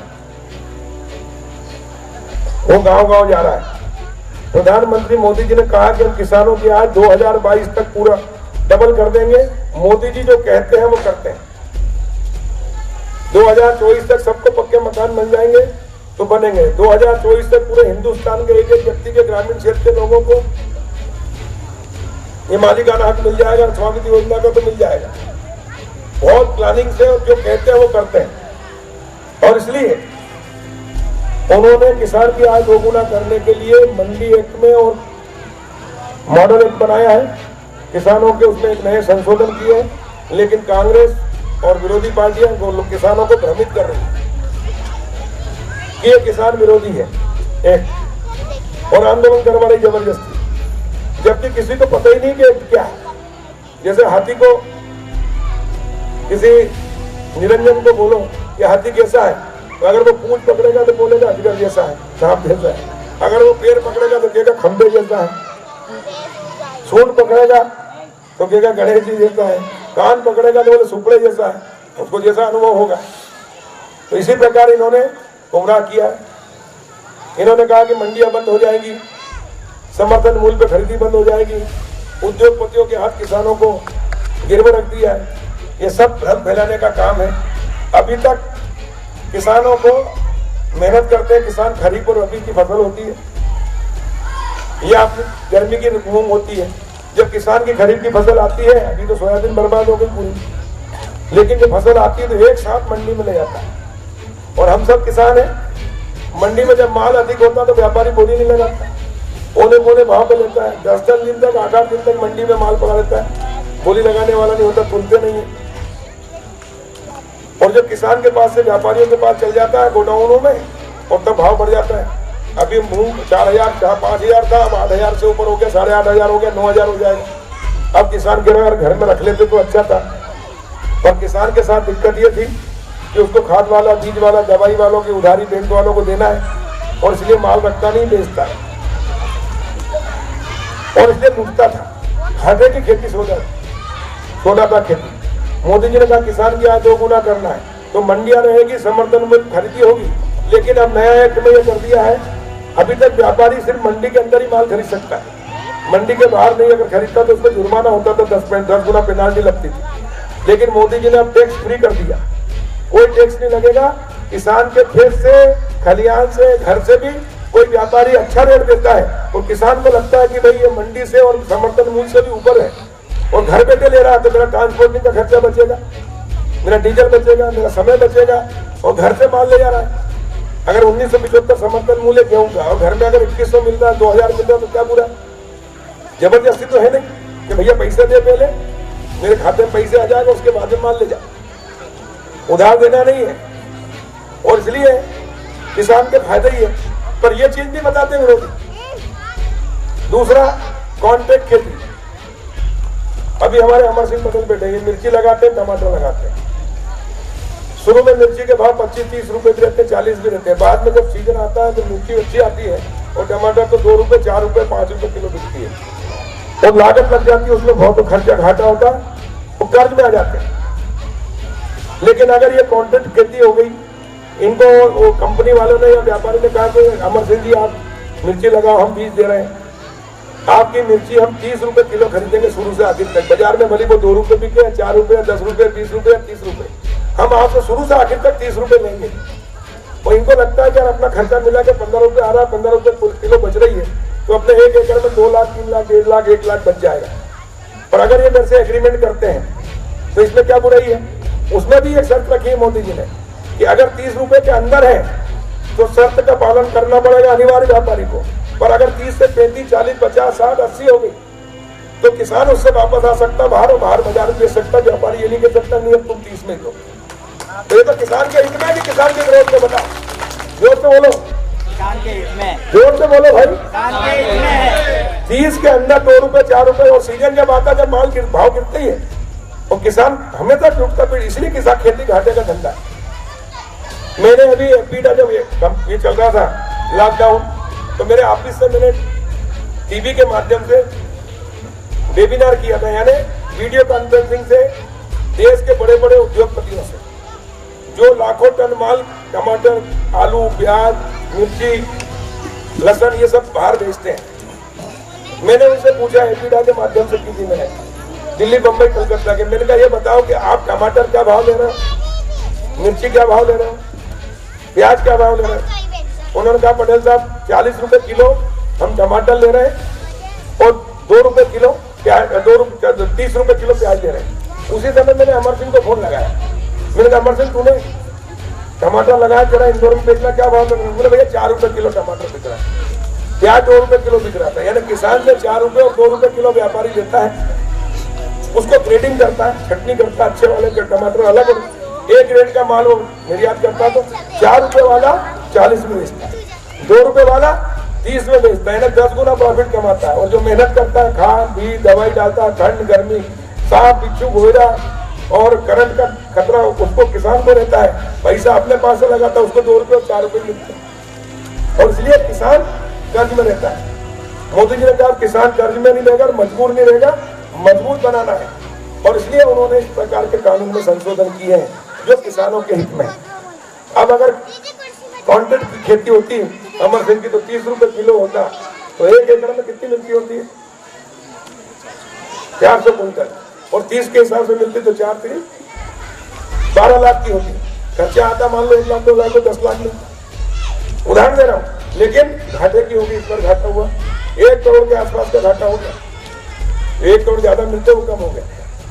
वो गांव-गांव जा रहा है। प्रधानमंत्री मोदी जी ने कहा कि हम किसानों की आय 2022 तक पूरा डबल कर देंगे। मोदी जी जो कहते हैं वो करते हैं। 2024 तक सबको पक्के मकान बन जाएंगे तो बनेंगे। 2024 तक पूरे हिंदुस्तान के एक एक व्यक्ति के, ग्रामीण क्षेत्र के लोगों को ये मालिकाना हक मिल जाएगा, स्वामित्व योजना का तो मिल जाएगा। बहुत प्लानिंग से, और जो कहते हैं वो करते हैं। और इसलिए उन्होंने किसान की आय दोगुना करने के लिए मंडी एक्ट में और मॉडल एक्ट बनाया है, किसानों के उसमें एक नए संशोधन किए हैं, लेकिन कांग्रेस और विरोधी पार्टियां किसानों को भ्रमित कर रही है कि ये किसान विरोधी है एक, और आंदोलन करवा रही जबरदस्ती, जबकि किसी को पता ही नहीं कि क्या है। जैसे हाथी को, किसी निरंजन को बोलो कि हाथी कैसा है, तो अगर वो पूंछ पकड़ेगा तो बोलेगा अजगर जैसा है, सांप जैसा है। अगर वो पैर पकड़ेगा तो कहेगा खंबे जैसा है, सूंड पकड़ेगा तो कहेगा गणेश जी जैसा है, कान पकड़ेगा तो बोले सुपड़े जैसा है, उसको जैसा अनुभव होगा। तो इसी प्रकार इन्होंने गुमराह किया है। इन्होंने कहा कि मंडियां बंद हो जाएंगी, समर्थन मूल्य पे खरीदी बंद हो जाएगी, उद्योगपतियों के हाथ किसानों को गिरवे रख दिया है। ये सब भ्रम फैलाने का काम है। अभी तक किसानों को मेहनत करते हैं, किसान खरीफ और रबी की फसल होती है, ये आपकी गर्मी की मूंग होती है। जब किसान की खरीफ की फसल आती है, अभी तो सोयाबीन बर्बाद हो गई पूरी, लेकिन जब फसल आती है तो एक साथ मंडी में ले जाता है। और हम सब किसान हैं, मंडी में जब माल अधिक होता है तो व्यापारी बोली नहीं लगाता, ओले मोले भाव पे लेता है। 10-10 दिन तक, 8-8 दिन तक मंडी में माल पड़ा रहता है, बोली लगाने वाला नहीं होता, तुलते नहीं है। और जब किसान के पास से व्यापारियों के पास चल जाता है गोडाउनों में, और तब भाव बढ़ जाता है। अभी मूंग 4,000 5,000 था, अब 8,000 से ऊपर हो गया, 8,500 हो गया, 9,000 हो जाएगा। अब किसान के अगर घर में रख लेते तो अच्छा था, पर किसान के साथ दिक्कत ये थी कि उसको खाद वाला, बीज वाला, दवाई वालों की उधारी बैंक वालों को देना है, और इसलिए माल रखता नहीं, बेचता है, और इसलिए डूबता था। घाटे की खेती सोना था खेती। मोदी जी ने कहा किसान की आय दोगुना करना है, तो मंडियां रहेगी, समर्थन मूल्य खरीदी होगी। लेकिन अब नया एक्ट में ये कर दिया है, अभी तक व्यापारी सिर्फ मंडी के अंदर ही माल खरीद सकता है, मंडी के बाहर नहीं। अगर खरीदता तो उसमें जुर्माना होता था, 10 गुना पेनाल्टी लगती थी। लेकिन मोदी जी ने अब टैक्स फ्री कर दिया, कोई टैक्स नहीं लगेगा। किसान के खेत से, खलिहान से, घर से भी कोई व्यापारी अच्छा रेट देता है, और किसान को लगता है कि भाई ये मंडी से और समर्थन मूल्य से भी ऊपर है, और घर बैठे ले रहा है, तो मेरा ट्रांसपोर्टिंग का खर्चा बचेगा, मेरा डीजल बचेगा, मेरा समय बचेगा, और घर से माल ले जा रहा है। अगर 1975 समर्थन मूल्य गेहूं का, और घर में अगर 2100 मिल रहा है, 2000 मिल रहा है, तो क्या बुरा? जबरदस्ती तो है नहीं कि भैया पैसे दे, पहले मेरे खाते में पैसे आ जाएगा, उसके बाद में माल ले जा। उधार देना नहीं है, और इसलिए किसान के फायदे ही है। पर यह चीज भी बताते हैं विरोधी। दूसरा, कॉन्ट्रैक्ट खेती। अभी हमारे अमर सिंह पटेल बैठे, ये मिर्ची लगाते हैं, टमाटर लगाते हैं। शुरू में मिर्ची के भाव 25-30 रुपए भी रहते हैं, 40 भी रहते हैं। बाद में जब सीजन आता है तो मिर्ची अच्छी आती है, और टमाटर तो 2 रुपए, 4 रुपए, 5 रुपए किलो बिकती है। और लागत लग जाती है, उसमें बहुत खर्चा घाटा होता है, वो कर्ज में आ जाते हैं। लेकिन अगर ये कॉन्ट्रैक्ट खेती हो गई, इनको वो कंपनी वालों ने या व्यापारी ने कहा कि अमर सिंह जी आप मिर्ची लगाओ, हम बीज दे रहे हैं, आपकी मिर्ची हम 30 रुपए किलो खरीदेंगे शुरू से आखिर तक। बाजार में भले वो 2 रुपए बिके, 4 रुपए, 10 रुपए, 20 रुपए, 30 रुपए, हम आपसे शुरू से आखिर तक 30 रुपए लेंगे। और इनको लगता है कि अगर अपना खर्चा मिला के 15 रुपए आ रहा है, 15 रुपए किलो बच रही है, तो अपने 1 एकड़ में 2 लाख, 3 लाख, 1.5 लाख, 1 लाख बच जाएगा। पर अगर ये मेरे से एग्रीमेंट करते हैं तो इसमें क्या बुराई है? उसमें भी एक शर्त रखी है मोदी जी ने कि अगर 30 रुपए के अंदर है तो शर्त का पालन करना पड़ेगा अनिवार्य व्यापारी को। पर अगर 30 से 35, 40, 50, 60, 80 हो गई तो किसान उससे वापस आ सकता बाहर, और बाहर बाजार में बेच सकता। व्यापारी ये नहीं कह सकता नहीं अब तुम 30 में दो। तो ये तो किसान के हित में, किसान के विरोध में। बता, जोर से बोलो, जोर से बोलो भाई। 30 के अंदर 2 रुपए, 4 रुपए, और सीजन जब आता, जब माल भाव गिरते ही है, और किसान हमेशा टूटता, फिर इसलिए किसान खेती घाटे का धंधा है। मैंने अभी एपीडा जब ये चल रहा था लॉकडाउन, तो मेरे ऑफिस से मैंने टीवी के माध्यम से वेबिनार किया था, यानी वीडियो कॉन्फ्रेंसिंग से देश के बड़े बड़े उद्योगपतियों से, जो लाखों टन माल, टमाटर, आलू, प्याज, मिर्ची, लहसुन, ये सब बाहर भेजते हैं। मैंने उनसे पूछा, एपीडा के माध्यम से की थी मैंने, दिल्ली, बम्बई, कलकत्ता के। मैंने कहा ये बताओ कि आप टमाटर क्या भाव ले रहे हो, मिर्ची क्या भाव ले रहे हो, प्याज क्या भाव ले रहे हैं? उन्होंने कहा पटेल साहब 40 रुपए किलो हम टमाटर ले रहे हैं, और 2 रुपए किलो प्याज, 30 रुपए किलो प्याज ले रहे हैं। उसी समय मैंने अमर सिंह को फोन लगाया। मैंने कहा अमर सिंह, तूने टमाटर लगाया, जरा इंदौर में बेचना क्या भाव में, बोले भैया 4 रुपए किलो टमाटर बिक रहा है, प्याज 2 रुपए किलो बिक रहा था। यानी किसान से 4 रुपए और 2 रुपए किलो व्यापारी लेता है, उसको ग्रेडिंग करता है, छटनी करता है, अच्छे वाले के टमाटर अलग, एक ग्रेड का माल वो निर्यात करता है, तो 4 रुपए वाला 40 में बेचता है, 2 रुपए वाला 30 में बेचता है, 10 गुना प्रॉफिट कमाता है। और जो मेहनत करता है, खाद बीज दवाई डालता है, ठंड गर्मी सांप बिच्छू गोरा और करंट का खतरा उसको किसान को रहता है, पैसा अपने पास से लगाता है, उसको 2 रुपए और 4 रुपए मिलते हैं, और इसलिए किसान कर्ज में रहता है। मोदी जी ने कहा किसान कर्ज में नहीं रहेगा, मजबूर नहीं रहेगा, मजबूत बनाना है, और इसलिए उन्होंने इस प्रकार के कानून में संशोधन किए हैं जो किसानों के हित में। अब अगर कॉन्ट्रैक्ट की खेती होती अमर सिंह की तो 30 रुपए किलो होता, तो 1 एकड़ में कितनी मिलती होती है? 400 कुंटल, और 30 के हिसाब से मिलती तो 4 3 12 लाख की होती। खर्चा आता मान लो 1 लाख 2 लाख 10 लाख में, उदाहरण दे रहा हूँ, लेकिन घाटे की होगी, इस पर घाटा हुआ 1 करोड़ के आसपास का घाटा हो गया, 1 करोड़ ज्यादा मिलते वो कम हो गया।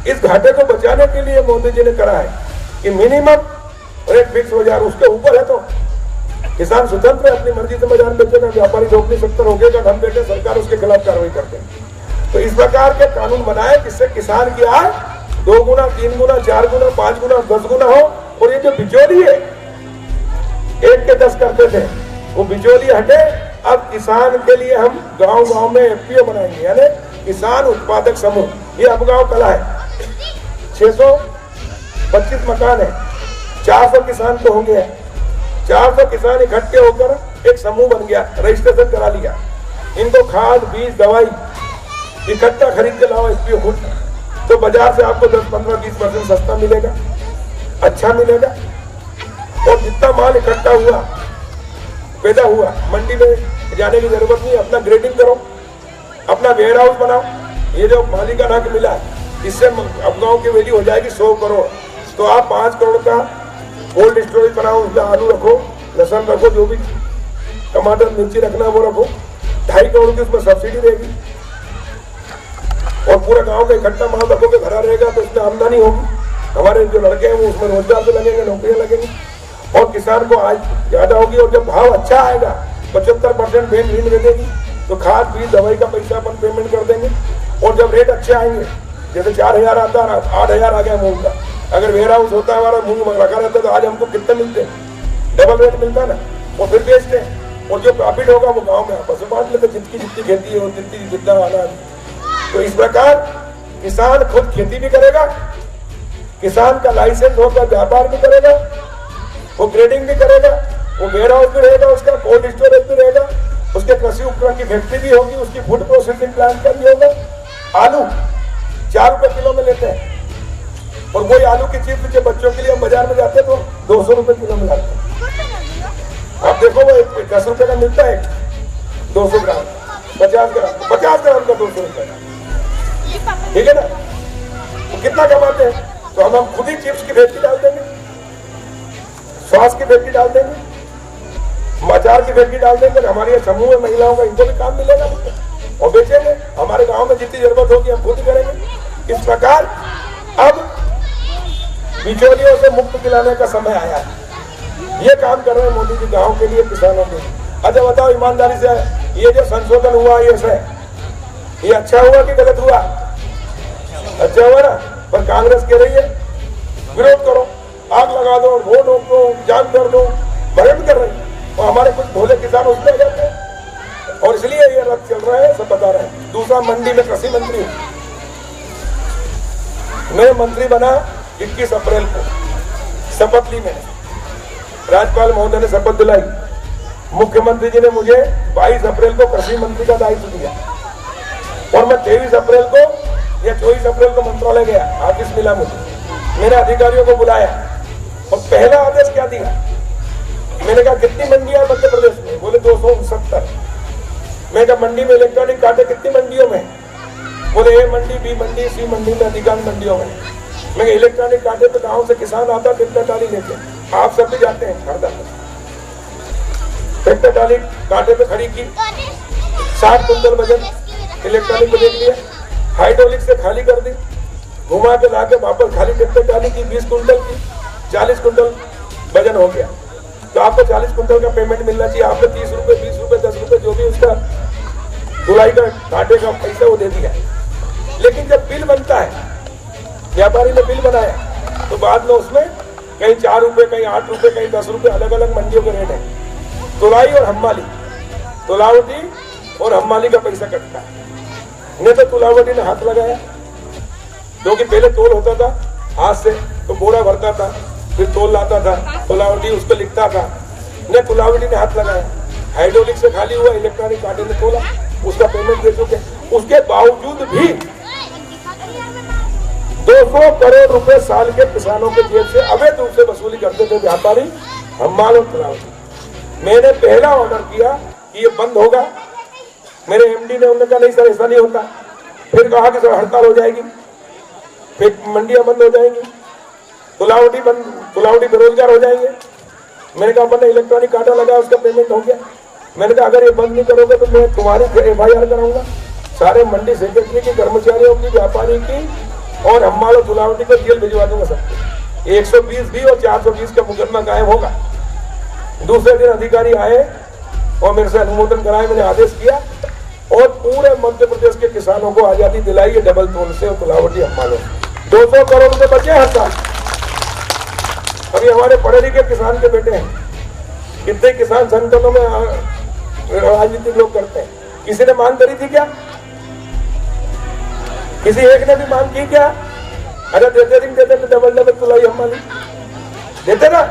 इस घाटे को बचाने के लिए मोदी जी ने करा है कि मिनिमम रेट फिक्स हो जाए, उसके ऊपर है तो किसान स्वतंत्र है, अपनी मर्जी से बाजार में बेचेगा, व्यापारी रोक नहीं सकता, रोकेगा हम बेटे सरकार उसके खिलाफ कार्रवाई करते हैं। तो इस प्रकार के कानून बनाए जिससे किसान की आय 2 गुना 3 गुना 4 गुना 5 गुना 10 गुना हो। और ये जो बिचौली है 1 के 10 करते थे, वो बिचौली हटे। अब किसान के लिए हम गांव-गांव में एफपीओ बनाएंगे, यानी किसान उत्पादक समूह। ये अब गांव कला है, 625 मकान है, 400 किसान तो होंगे, 400 किसान इकट्ठे होकर एक समूह बन गया, रजिस्ट्रेशन करा लिया, इनको खाद बीज दवाई इकट्ठा खरीद के लाओ एफपीओ खुद, तो बाजार से आपको 10 15 20% सस्ता मिलेगा, अच्छा मिलेगा। और जितना माल इकट्ठा हुआ पैदा हुआ, मंडी में जाने की जरूरत नहीं, अपना ग्रेडिंग करो, अपना वेयर हाउस बनाओ। ये जो मालिकाना हक मिला इससे अब गाँव की वैल्यू हो जाएगी 100 करोड़, तो आप 5 करोड़ का कोल्ड स्टोरेज बनाओ, उसमें आलू रखो, लहसुन रखो, जो भी टमाटर मिर्ची रखना वो रखो, 2.5 करोड़ की उसमें सब्सिडी रहेगी, और पूरे गांव का इकट्ठा माल रखोगे, भरा रहेगा, तो उसमें आमदनी होगी। हमारे जो लड़के हैं वो उसमें रोजगार से लगेंगे, नौकरियां लगेंगी, और किसान को आज ज्यादा होगी। और जब भाव अच्छा आएगा 75% बैंक ऋण दे देगी, तो खाद बीज दवाई का पैसा अपन पेमेंट कर देंगे। और जब रेट अच्छे आएंगे, जैसे 4000 आता है, 8000 आ गया मूंग का, अगर वेयर हाउस होता है हमारा मूंग रखा रहता तो आज हमको कितने मिलते, डबल रेट मिलता ना, और फिर बेचते हैं, और जो प्रॉफिट होगा वो गाँव में आपस में बांट लेते, जितनी खेती है जितना अनाज। तो इस प्रकार किसान खुद खेती भी करेगा, किसान का लाइसेंस होकर व्यापार भी करेगा, वो ग्रेडिंग भी करेगा, वो वेयर हाउस भी रहेगा, उसका कोल्ड स्टोरेज भी रहेगा, उसके कृषि उपकरण की फैक्ट्री भी होगी, उसकी फूड प्रोसेसिंग प्लांट का भी होगा। आलू 4 रुपए किलो में लेते हैं, और वही आलू की चिप्स जो बच्चों के लिए हम बाजार में जाते तो 200 रुपए किलो में लाते हैं। आप देखो वो 10 रुपए का मिलता है 200 ग्राम, 50 ग्राम का 200 रुपए, ठीक है ना। तो कितना कमाते हैं, तो हम खुद ही चिप्स की फैक्ट्री डाल देंगे, श्वास की फैक्ट्री डाल देंगे, अचार की फैक्ट्री डाल देंगे, हमारे समूह में महिलाओं का इनको भी काम मिलेगा, और बेचेंगे। हमारे गांव में जितनी जरूरत होगी हम खुद ही करेंगे। इस प्रकार अब बिचौलियों से मुक्त दिलाने का समय आया है। ये काम कर रहे हैं मोदी जी गांव के लिए, किसानों के लिए। अच्छा बताओ ईमानदारी से, ये जो संशोधन हुआ ये अच्छा हुआ कि गलत हुआ? अच्छा हुआ ना। पर कांग्रेस कह रही है विरोध करो, आग लगा दो, वोट रोक दो, जाम कर दो, भरण कर रही है, और हमारे कुछ भोले किसान उसमें जाते हैं, और इसलिए ये रद्द चल रहा है, सब बता रहे हैं। दूसरा, मंडी में कृषि मंत्री, मैं मंत्री बना 21 अप्रैल को, शपथ ली मैंने, राज्यपाल महोदय ने शपथ दिलाई, मुख्यमंत्री जी ने मुझे 22 अप्रैल को कृषि मंत्री का दायित्व दिया, और मैं 23 अप्रैल को या 24 अप्रैल को मंत्रालय गया, ऑफिस मिला मुझे, मैंने अधिकारियों को बुलाया, और पहला आदेश क्या दिया, मैंने कहा कितनी मंडियां मध्य प्रदेश में? बोले 269। मैं कहा मंडी में इलेक्ट्रॉनिक कांटे कितनी मंडियों में? बोले ए मंडी, बी मंडी, सी मंडी में, अधिकांश मंडियों में। मैं इलेक्ट्रॉनिक कांटे पे गाँव से किसान आता ट्रैक्टर ट्राली लेके, आप सब भी जाते हैं खरीदा, ट्रैक्टर ट्राली कांटे पे खड़ी की, 60 कुंटल वजन इलेक्ट्रॉनिक को देख लिया, हाइड्रोलिक से खाली कर दी, घुमा के लाके वापस खाली ट्रैक्टर ट्राली की 20 कुंटल की, 40 कुंटल वजन हो गया। तो आपको 40 कुंटल का पेमेंट मिलना चाहिए। आपने 30 रुपए, 20 रुपए, 10 रुपए जो भी उसका धुलाई का घाटे का पैसा वो दे दिया। लेकिन जब बिल बनता है, व्यापारी ने बिल बनाया, तो बाद में उसमें कहीं 4 रुपए, कहीं 8 रुपए, कहीं 10 रुपए, अलग अलग मंडियों के रेट है। तुलाई और हम्माली, तुलावटी और हम्माली का पैसा कटता है। नहीं तो तुलावटी ने हाथ लगाया, क्योंकि पहले तोल होता था हाथ से, तो बोरा भरता था, फिर तोल लाता था, तुलावटी उसको लिखता था। ने तुलावटी ने हाथ लगाया, हाइड्रोलिक से खाली हुआ, इलेक्ट्रॉनिक कांटे ने तोला, उसका पेमेंट दे चुके। उसके बावजूद भी 200 करोड़ रुपए साल के किसानों के जेब से अवैध रूप से वसूली करते थे व्यापारी, हम्माल और तुलावटी। मैंने पहला ऑर्डर किया कि ये बंद होगा। मेरे एमडी ने उन्होंने कहा नहीं सर ऐसा नहीं होता। फिर कहा कि सर हड़ताल हो जाएगी, फिर मंडियां बंद हो जाएंगी, तुलावटी बेरोजगार हो जाएंगे। मैंने कहा मैंने इलेक्ट्रॉनिक कांटा लगा, उसका पेमेंट हो गया। मैंने कहा अगर ये बंद नहीं करोगे तो मैं तुम्हारी FIR कराऊंगा, सारे मंडी सेक्रेटरी की, कर्मचारियों की, व्यापारी की और हम्माल और तुलावटी को जेल भिजवा दूंगा सबको। 120 भी और 420 का मुकदमा कायम होगा। दूसरे दिन अधिकारी आए और मेरे से अनुमोदन कराए, मैंने आदेश किया और पूरे मध्य प्रदेश के किसानों को आजादी दिलाई है डबल तोल से और तुलावटी हम्मालों। 200 करोड़ रुपए बचे हर साल। अभी हमारे पढ़े लिखे किसान के बेटे हैं, कितने किसान संगठनों में राजनीतिक लोग करते हैं। किसी ने मांग करी थी क्या? किसी एक ने भी मांग की क्या? अरे देते डबल तुलाई हम्माली देते ना,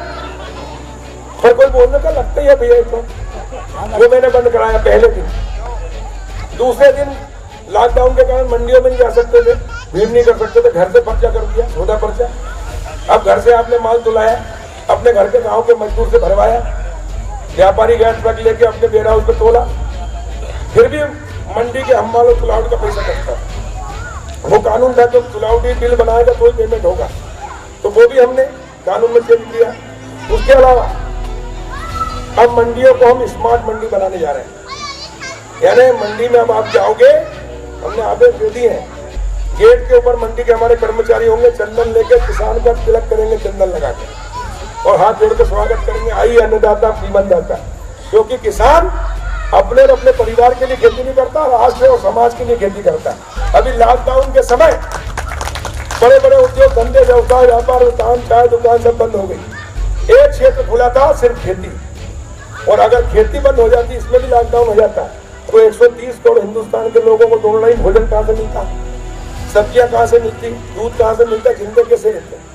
पर कोई बोलने का लगता ही है भैया। तो वो मैंने बंद कराया पहले दिन। दूसरे दिन लॉकडाउन के कारण मंडियों में नहीं जा सकते थे, भीड़ नहीं कर सकते थे, घर से पर्चा कर दिया, छोटा पर्चा। अब घर से आपने माल तुलाया, अपने घर के गांव के मजदूर से भरवाया, व्यापारी गैस ट्रक लेके अपने वेयर हाउस पे तोला, फिर भी मंडी के हम्माल और तुलावटी का पैसा कटता। वो कानून था कि तुलावटी बिल बनाएगा तो ही पेमेंट होगा, तो वो भी हमने कानून में चेंज किया। उसके अलावा अब मंडियों को हम स्मार्ट मंडी बनाने जा रहे हैं। यानी मंडी में अब आप जाओगे, हमने आदेश दे दिए हैं, गेट के ऊपर मंडी के हमारे कर्मचारी होंगे, चंदन लेकर किसान का तिलक करेंगे, चंदन लगा के, और हाथ जोड़कर स्वागत करेंगे, आइए अन्नदाता जीवन दाता। क्योंकि किसान अपने और अपने परिवार के लिए खेती नहीं करता, राष्ट्र और समाज के लिए खेती करता है। अभी लॉकडाउन के समय बड़े बड़े उद्योग धंधे, व्यवसाय, व्यापार, दुकान, चाय दुकान सब बंद हो गई। एक क्षेत्र खुला था सिर्फ खेती, और अगर खेती बंद हो जाती, इसमें भी लॉकडाउन हो जाता, तो 130 करोड़ हिंदुस्तान के लोगों को दोनों ही भोजन कहां से मिलता, सब्जियां कहां से मिलती, दूध कहां से मिलता, जिंदे कैसे रहते।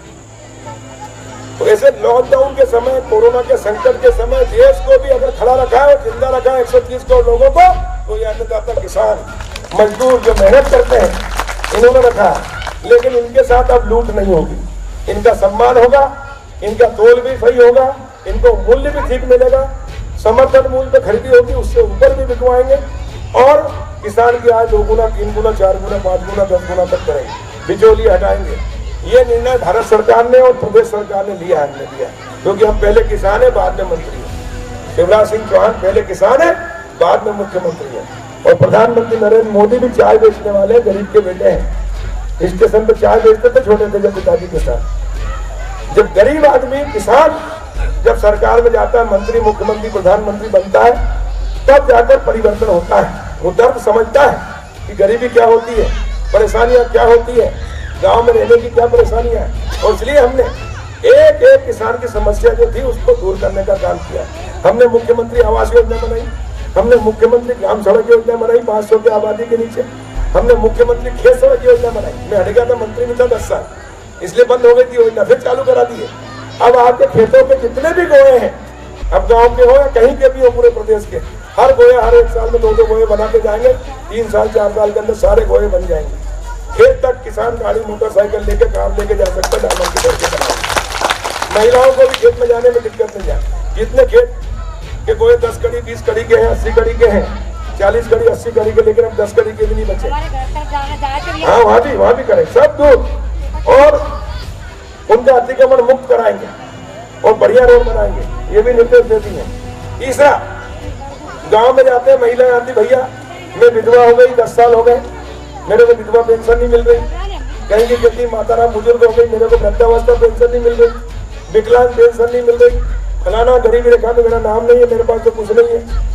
तो ऐसे लॉकडाउन के समय, कोरोना के संकट के समय देश को भी अगर खड़ा रखा है और जिंदा रखा है 130 करोड़ लोगों को, तो ये अन्नदाता किसान मजदूर जो मेहनत करते हैं इन्होंने रखा। लेकिन इनके साथ अब लूट नहीं होगी, इनका सम्मान होगा, इनका तोल भी सही होगा, इनको मूल्य भी ठीक मिलेगा, समर्थन मूल्य पे खरीदी होगी, उससे ऊपर भी बिकवाएंगे, और किसान की आय 2 गुना, 3 गुना, 4 गुना, 5 गुना, 10 गुना तक करेंगे, बिचौलिए हटाएंगे। ये निर्णय भारत सरकार ने और प्रदेश सरकार ने लिया है, क्योंकि हम पहले किसान है, बाद में मंत्री है। शिवराज सिंह चौहान पहले किसान है, बाद में मुख्यमंत्री है। और प्रधानमंत्री नरेंद्र मोदी भी चाय बेचने वाले गरीब के बेटे हैं। स्टेशन पे चाय बेचते थे छोटे थे जब पिताजी के साथ। जब गरीब आदमी किसान जब सरकार में जाता है, मंत्री, मुख्यमंत्री, प्रधानमंत्री बनता है, तब जाकर परिवर्तन होता है। वो दर्द समझता है कि गरीबी क्या होती है, परेशानियां क्या होती है, गांव में रहने की क्या परेशानियां है। और इसलिए हमने एक एक किसान की समस्या जो थी उसको दूर करने का काम किया। हमने मुख्यमंत्री आवास योजना बनाई, हमने मुख्यमंत्री ग्राम सड़क योजना बनाई 500 की आबादी के नीचे, हमने मुख्यमंत्री खेत सड़क योजना बनाई। मैं हट गया था, मंत्री में था 10 साल, इसलिए बंद हो गई थी योजना, फिर चालू करा दिए। अब आपके खेतों पे जितने भी गोए हैं, अब गांव के हो या कहीं के भी हो पूरे प्रदेश के, हर गोया हर 1 साल में 2-2 गोए बना के जाएंगे, 3 साल 4 साल के अंदर सारे गोए बन जाएंगे। खेत तक किसान गाड़ी मोटरसाइकिल लेके काम लेके जा सकता है, डामर की सड़कें बनाएंगे। महिलाओं को भी खेत में जाने में दिक्कत नहीं जाए। जितने खेत के गोए 10 कड़ी 20 कड़ी के हैं, 80 कड़ी के हैं, 40 कड़ी 80 कड़ी के, लेकिन अब 10 कड़ी के भी नहीं बचे। हाँ वहाँ भी करें सब दूर, और उनका अतिक्रमण मुक्त कराएंगे और बढ़िया रोड बनाएंगे, ये भी निर्देश दे दिए। तीसरा, गांव में जाते हैं महिलाएं आती, भैया मैं विधवा हो गई, 10 साल हो गए, मेरे को विधवा पेंशन नहीं मिल रही, कहीं की कहती माता राम बुजुर्ग हो गई, मेरे को वृद्धावस्था पेंशन नहीं मिल रही, विकलांग पेंशन नहीं मिल रही, फलाना गरीबी रेखा में मेरा नाम नहीं है, मेरे पास तो कुछ नहीं है।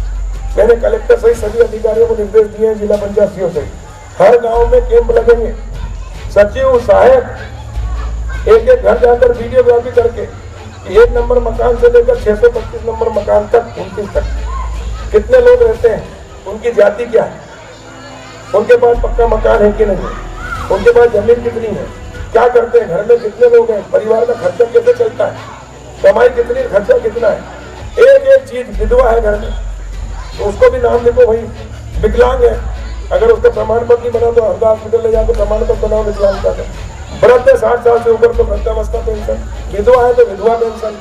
मैंने कलेक्टर सहित सभी अधिकारियों को निर्देश दिए हैं, जिला पंचायत से हर गांव में कैंप लगेंगे। सचिव साहब एक घर जाकर वीडियोग्राफी करके 1 नंबर मकान से लेकर 625 नंबर मकान तक 29 तक कितने लोग रहते हैं, उनकी जाति क्या है, उनके पास पक्का मकान है कि नहीं, उनके पास जमीन कितनी है, क्या करते हैं, घर में कितने लोग हैं, परिवार का खर्चा कैसे चलता है, कमाई कितनी, खर्चा कितना है। एक एक चीज, विधवा है घर में तो उसको भी नाम लिखो भाई, विकलांग है अगर उसका प्रमाण पत्र नहीं बना तो हरदा हॉस्पिटल ले जाकर प्रमाण पत्र बनाओ विकलांगता का। वृद्ध है 60 साल से ऊपर तो वृद्धावस्था पेंशन, विधवा है तो विधवा पेंशन,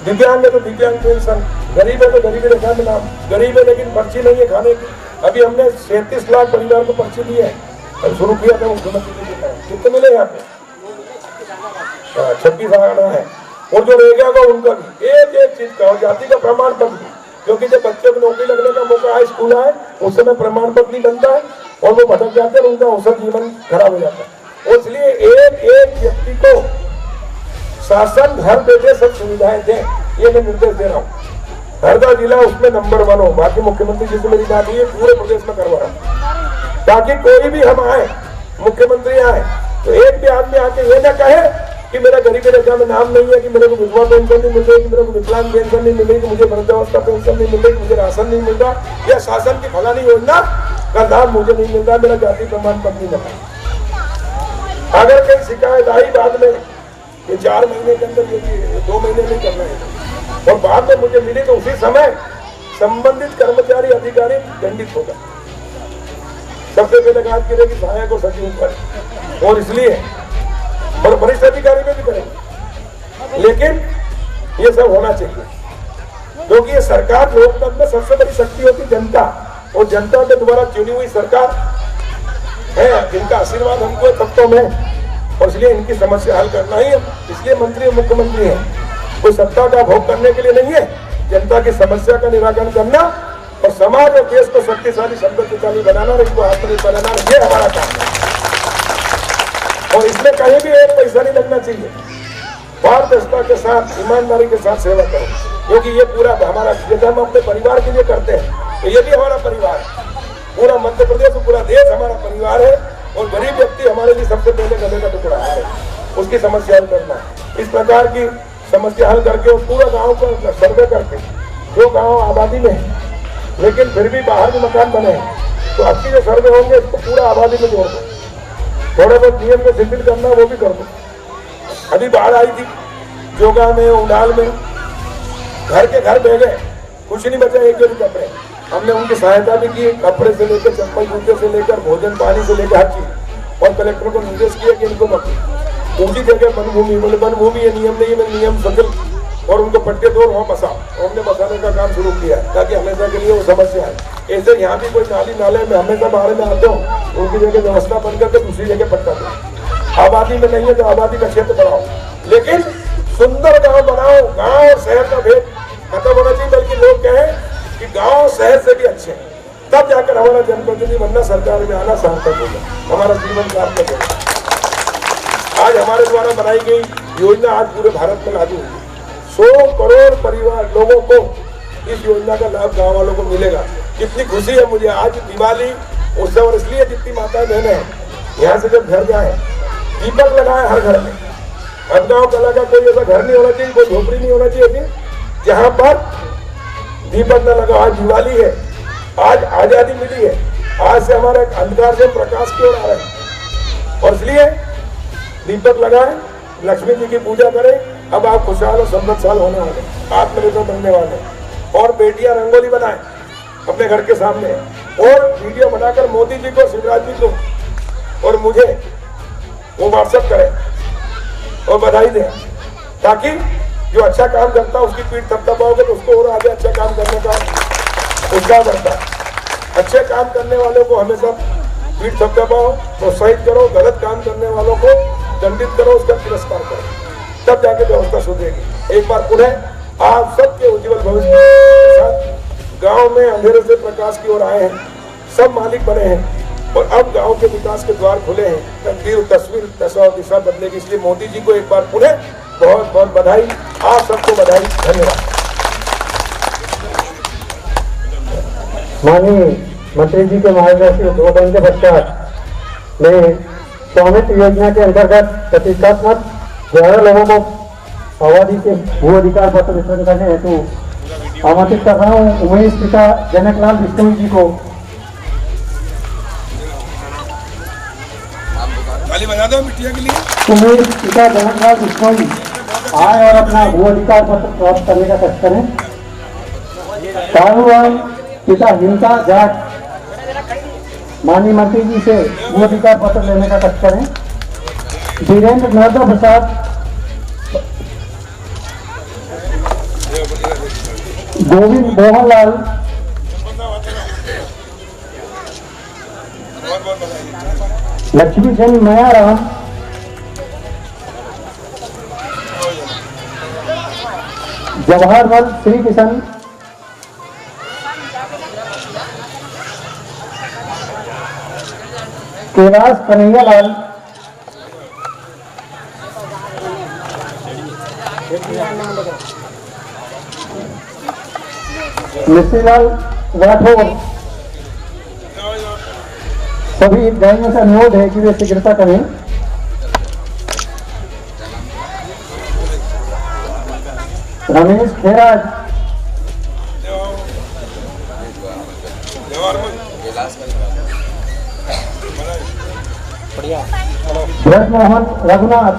दिव्यांग है तो दिव्यांग पेंशन, गरीब है तो गरीबी रेखा में नाम, गरीब है लेकिन पर्ची नहीं है खाने की। अभी हमने 37 लाख परिवार को पर्ची दी है और शुरू किया था मुख्यमंत्री जी के टाइम। कितने मिले यहाँ पे? 26 आना है। और जो रह गया उनका भी एक एक चीज का, जाति का प्रमाण पत्र, क्योंकि जब बच्चों को नौकरी लगने का मौका आए, स्कूल आए, उस समय प्रमाण पत्र नहीं बनता है और वो भटक जाते हैं, उनका अवसर जीवन खराब हो जाता है। इसलिए एक एक व्यक्ति को शासन घर बैठे सब सुविधाएं दें, ये मैं निर्देश दे रहा हूँ। हरदा जिला उसमें नंबर 1 हो। बाकी मुख्यमंत्री जी से मेरी बात ये पूरे प्रदेश में करवा रहा हूँ, ताकि कोई भी हम आए, मुख्यमंत्री आए तो एक भी आदमी आके ये ना कहे कि मेरा गरीबी रेखा में नाम नहीं है, कि मेरे को विधवा पेंशन नहीं मिल रही, कि मेरे को विकलांग पेंशन नहीं मिल रही, कि मुझे वृद्धावस्था पेंशन नहीं मिल रही, कि मुझे राशन नहीं मिल रहा, या शासन की फलानी योजना का लाभ मुझे नहीं मिल रहा, मेरा जाति प्रमाण पत्र नहीं मिला। अगर कहीं शिकायत आई बाद में, ये 4 महीने के अंदर, 2 महीने में करना है, और बाद में मुझे मिली तो उसी समय संबंधित कर्मचारी अधिकारी दंडित होगा। सबसे पहले बात करेगी सहायक और सचिव पर, और इसलिए और वरिष्ठ अधिकारी में भी करेंगे, लेकिन ये सब होना चाहिए, क्योंकि ये सरकार लोकतंत्र में सबसे बड़ी शक्ति होती जनता, और जनता के द्वारा चुनी हुई सरकार है, जिनका आशीर्वाद हमको तब तो में, और इसलिए इनकी समस्या हल करना ही है। इसलिए मंत्री और मुख्यमंत्री है, कोई सत्ता का भोग करने के लिए नहीं है, जनता की समस्या का निराकरण करना और समाज और देश को शक्तिशाली समृद्धशाली बनाना और इनको आत्मनिर्भर बनाना, ये हमारा काम है। और इसमें कहीं भी एक पैसा नहीं लगना चाहिए। पारदर्शिता के साथ, ईमानदारी के साथ सेवा करो, क्योंकि ये पूरा हमारा, जैसे हम अपने परिवार के लिए करते हैं तो ये भी हमारा परिवार है। पूरा मध्य प्रदेश और पूरा देश हमारा परिवार है, और गरीब व्यक्ति हमारे लिए सबसे पहले गले का टुकड़ा है, उसकी समस्या हल करना। इस प्रकार की समस्या हल करके और पूरा गाँव का सर्वे करके, जो गाँव आबादी में है लेकिन फिर भी बाहर में मकान बने हैं, तो आपकी जो सर्वे होंगे इसको पूरा आबादी में जोड़ दो, थोड़ा बहुत नियम को शिथिल करना वो भी कर दो। अभी बाढ़ आई थी जोगा में, उड़ाल में, घर के घर बह गए, कुछ नहीं बचा, एक जोड़ी कपड़े। हमने उनकी सहायता भी की, कपड़े से लेकर चप्पल जूते से लेकर भोजन पानी से लेकर हर चीज, और कलेक्टर को निर्देश किया कि इनको ऊंची जगह वनभूमि, बोले वनभूमि ये नियम नहीं है, नियम सफल, और उनको पट्टे दो वहाँ बसाओ। हमने बसाने का काम शुरू किया ताकि हमेशा के लिए वो समस्या है। ऐसे यहाँ भी कोई नाली नाले में हमेशा बाहर में आते हो, उनकी जगह व्यवस्था बन करके दूसरी जगह पट्टा दो। आबादी में नहीं है तो आबादी का क्षेत्र बढ़ाओ, लेकिन सुंदर गांव बनाओ। गांव और शहर का भेद खत्म होना चाहिए, बल्कि लोग कहें कि गांव शहर से भी अच्छे हैं, तब जाकर हमारा जनप्रतिनिधि बनना, सरकार में आना सार्थक होगा, हमारा जीवन सार्थक होगा। आज हमारे द्वारा बनाई गई योजना आज पूरे भारत में लागू होगी। 100 करोड़ परिवार लोगों को इस योजना का लाभ गाँव वालों को मिलेगा। कितनी खुशी है मुझे आज दिवाली उत्सव, और इसलिए जितनी माताएं बहनें हैं यहाँ से जब घर जाए, दीपक लगाए हर घर में। हरगांव कला का कोई ऐसा घर नहीं होना चाहिए, कोई झोपड़ी नहीं होना चाहिए जहाँ पर दीपक न लगा। आज दिवाली है, आज आजादी मिली है, आज से हमारे अंधकार से प्रकाश की ओर आ रहे हैं, और इसलिए दीपक लगाए, लक्ष्मी जी की पूजा करें। अब आप खुशहाल और समृद्धशाली होने वाले, आत्मनिर्भर बनने वाले। और बेटियां रंगोली बनाएं अपने घर के सामने, और वीडियो बनाकर मोदी जी को, शिवराज जी को और मुझे वो व्हाट्सएप करें और बधाई दें, ताकि जो अच्छा काम करता है उसकी पीठ थपथपाओगे तो उसको और आगे अच्छा काम करने का उत्साह बढ़ता है। अच्छे काम करने वालों को हमेशा पीठ थपथपाओ, प्रोत्साहित करो, गलत काम करने वालों को दंडित करो, उसका तिरस्कार करो, तब जाके व्यवस्था सुधरेगी। एक बार पुनः आप सबके उज्जवल भविष्य के साथ गांव में अंधेरे से प्रकाश की ओर आए हैं, सब मालिक बने हैं, और अब गांव के विकास के द्वार खुले हैं। तस्वीर दशा और दिशा बदलेगी। इसलिए मोदी जी को एक बार पुनः बहुत बहुत बधाई, आप सबको बधाई, धन्यवाद। माननीय मंत्री जी के मार्गदर्शन उद्बोधन के पश्चात मैं स्वामित्व योजना के अंतर्गत प्रतीकात्मक 11 लोगों को आबादी के भू अधिकार पत्र वितरण करने हेतु आमंत्रित कर रहा हूँ। उमेश पिता जनकलाल बिश्नोई जी को ताली बजा दो बिटिया के लिए। उमेश पिता जनकलाल बिश्नोई आए और अपना भू अधिकार पत्र प्राप्त करने का कष्ट करें। कारूराम पिता हिंसा जाट माननीय मंत्री जी से भू अधिकार पत्र लेने का कष्ट करें। वीरेंद्र नर्दा प्रसाद गोविंद मोहनलाल लक्ष्मी चंद मयाराम जवाहरलाल श्री किशन कैलाश कन्हैयालाल मिश्रीलाल राठौर। सभी हितग्राहियों से अनुरोध है कि वे शीघ्रता करें। रमेश खेराज ब्रजमोहन रघुनाथ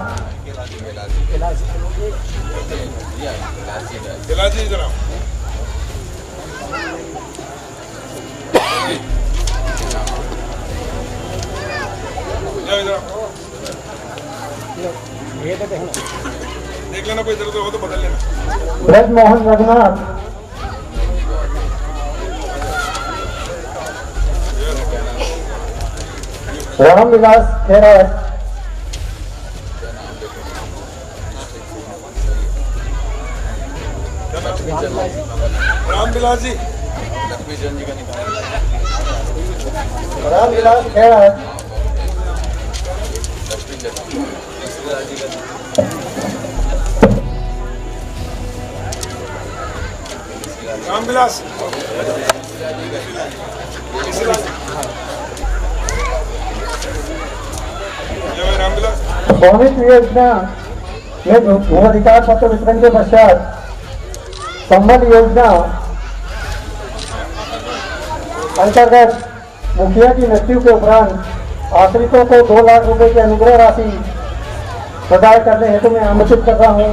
देख लेना, कोई जरूरत हो तो बदल लेना। ब्रजमोहन रघुनाथ रामविलास खेराज रामविलास जी, रामविलास खेराज रामविलास स्वामित्व योजना में भू अधिकार पत्र वितरण के पश्चात संबल योजना अंतर्गत मुखिया की मृत्यु के उपरांत आश्रितों को 2 लाख रुपए की अनुग्रह राशि प्रदान करने हेतु मैं आमंत्रित कर रहा हूँ।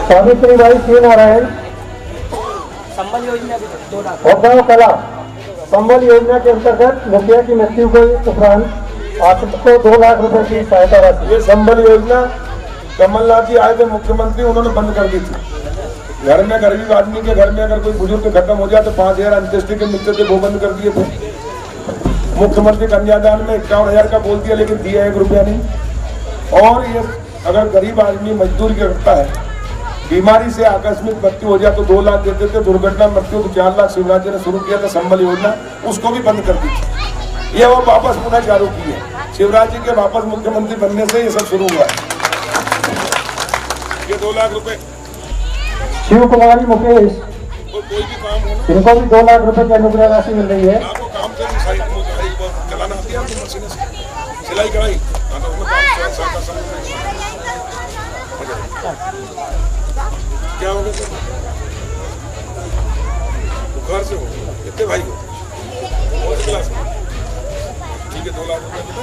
सावित्री बाई श्री नारायण संबल योजना और गाँव कला संबल योजना के अंतर्गत मुखिया की मृत्यु के उपरांत आश्रित को 2 लाख रुपए की सहायता राशि। ये संबल योजना कमलनाथ जी आए थे मुख्यमंत्री, उन्होंने बंद कर दी थी। घर में गरीब आदमी के घर में अगर कोई बुजुर्ग खत्म हो जाए तो 5,000 अंत्येष्टि के मिलते थे, वो बंद कर दिए थे। मुख्यमंत्री कन्यादान में 51,000 का बोल दिया, लेकिन दिया 1 रुपया नहीं। और ये अगर गरीब आदमी मजदूरी करता है, बीमारी से आकस्मिक मृत्यु हो जाए तो 2 लाख देते थे, दुर्घटना मृत्यु तो 4 लाख शिवराज जी ने शुरू किया था संबल योजना, उसको भी बंद कर दी थी। ये वो वापस पुनः चालू की है। शिवराज जी के वापस मुख्यमंत्री बनने से ये सब शुरू हुआ है। ये 2 लाख रुपए शिव कुमारी मुकेश कोई भी काम हो ना, इनको भी 2 लाख रुपए की अनुग्रह राशि मिल रही है। आपको काम से चलाना आती है आपको, मशीन से सिलाई कढ़ाई क्या हो गया सर? बुखार से हो कितने भाई को? क्लास में ठीक है, 2 लाख रुपए बेटा,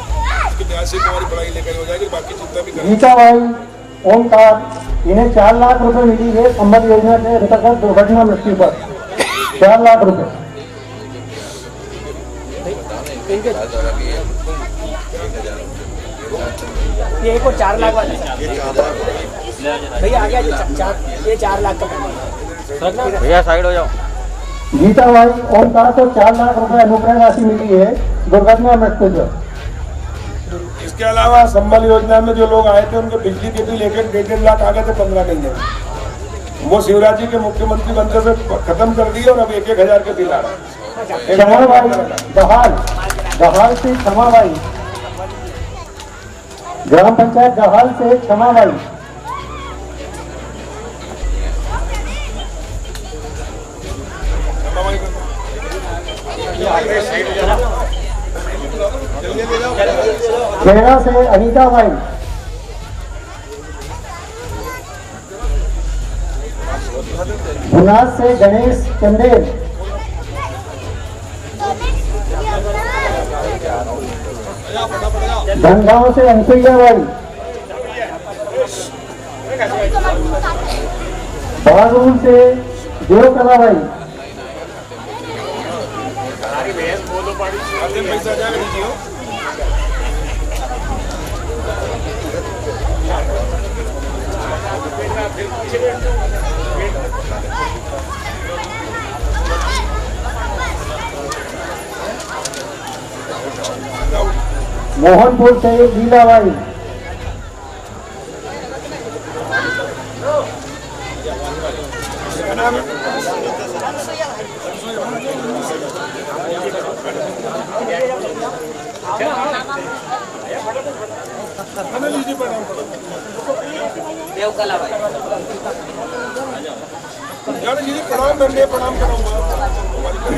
उसके ब्याज से तुम्हारी पढ़ाई लेकर हो जाएगी, बाकी चिंता भी करें। गीता भाई ओमकार इन्हें 4 लाख रुपए मिली है संबल योजना के अंतर्गत दुर्घटना मृत्यु पर 4 लाख रुपए। ये एक और 4 लाख वाला भैया आ गया, ये 4 लाख का भैया साइड हो जाओ। गीता भाई ओमकार को 4 लाख रुपए अनुग्रह राशि मिली है दुर्घटना मृत्यु पर। इसके अलावा संबल योजना में जो लोग आए थे उनके बिजली के बिल 1.5 लाख आ गए थे 15 महीने में। वो शिवराज जी के मुख्यमंत्री बनते से खत्म कर दिए और अब 1,000 के बिल आ रहा है। क्षमाबाई दहाल, दहाल से क्षमाबाई, ग्राम पंचायत दहाल से क्षमाबाई, खेड़ा से अनीताबाई, गुनाज से गणेश चंदेल, धनगांव से अंसुईयाबाई, बागरूल से देवकलाबाई, मोहनपुर से लीलाबाई,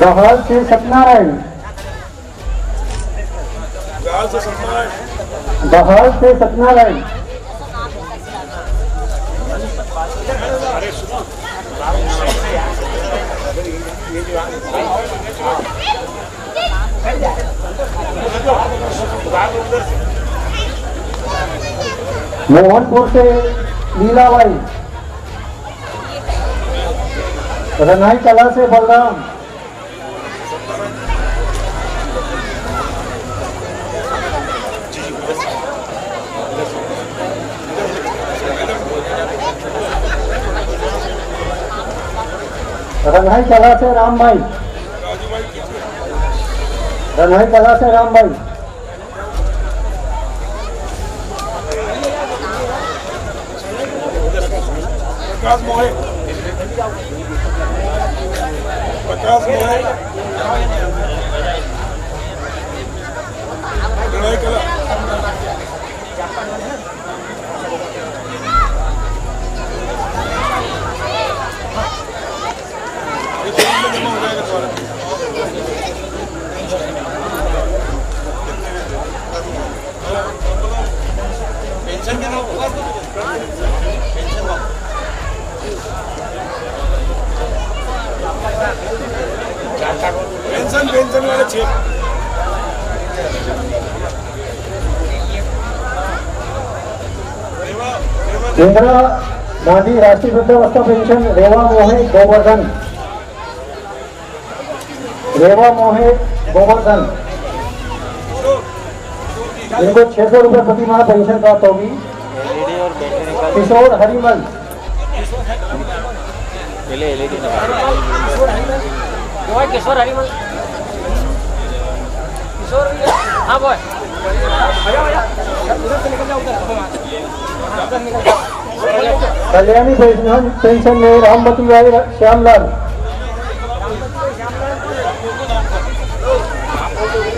दहाल से सत्यनारायण, दहाल से सत्यनारायण, मोहनपुर से लीलाबाई, रनाई कला से बलराम, रनाई कला से रामभाई, रनाई कला से रामभाई, प्रकाश मोहे, प्रकाश मोहे, लड़ाई कला, पेंशन पेंशन वाले छे इंदिरा गांधी राष्ट्रीय वृद्धावस्था पेंशन रेवा मोहे गोवर्धन, रेवा मोहे गोवर्धन, इनको 600 रुपये प्रति माह पेंशन प्राप्त होगी। किशोर हरिमल, किशोर हरिमल, किशोर, हाँ बॉय, कल्याणी पेंशन में रामवती बाई श्यामलाल,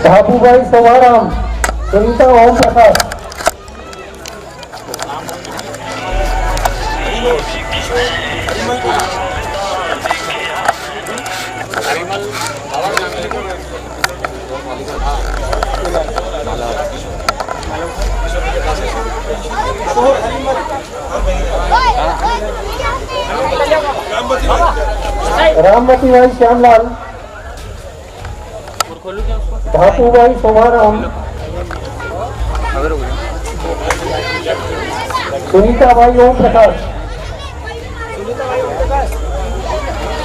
धापूबाई सवाराम, सुनीता ओम प्रकाश, रामवती बाई श्यामलाल, धापूबाई सोमाराम, सुनीता बाई ओम प्रकाश,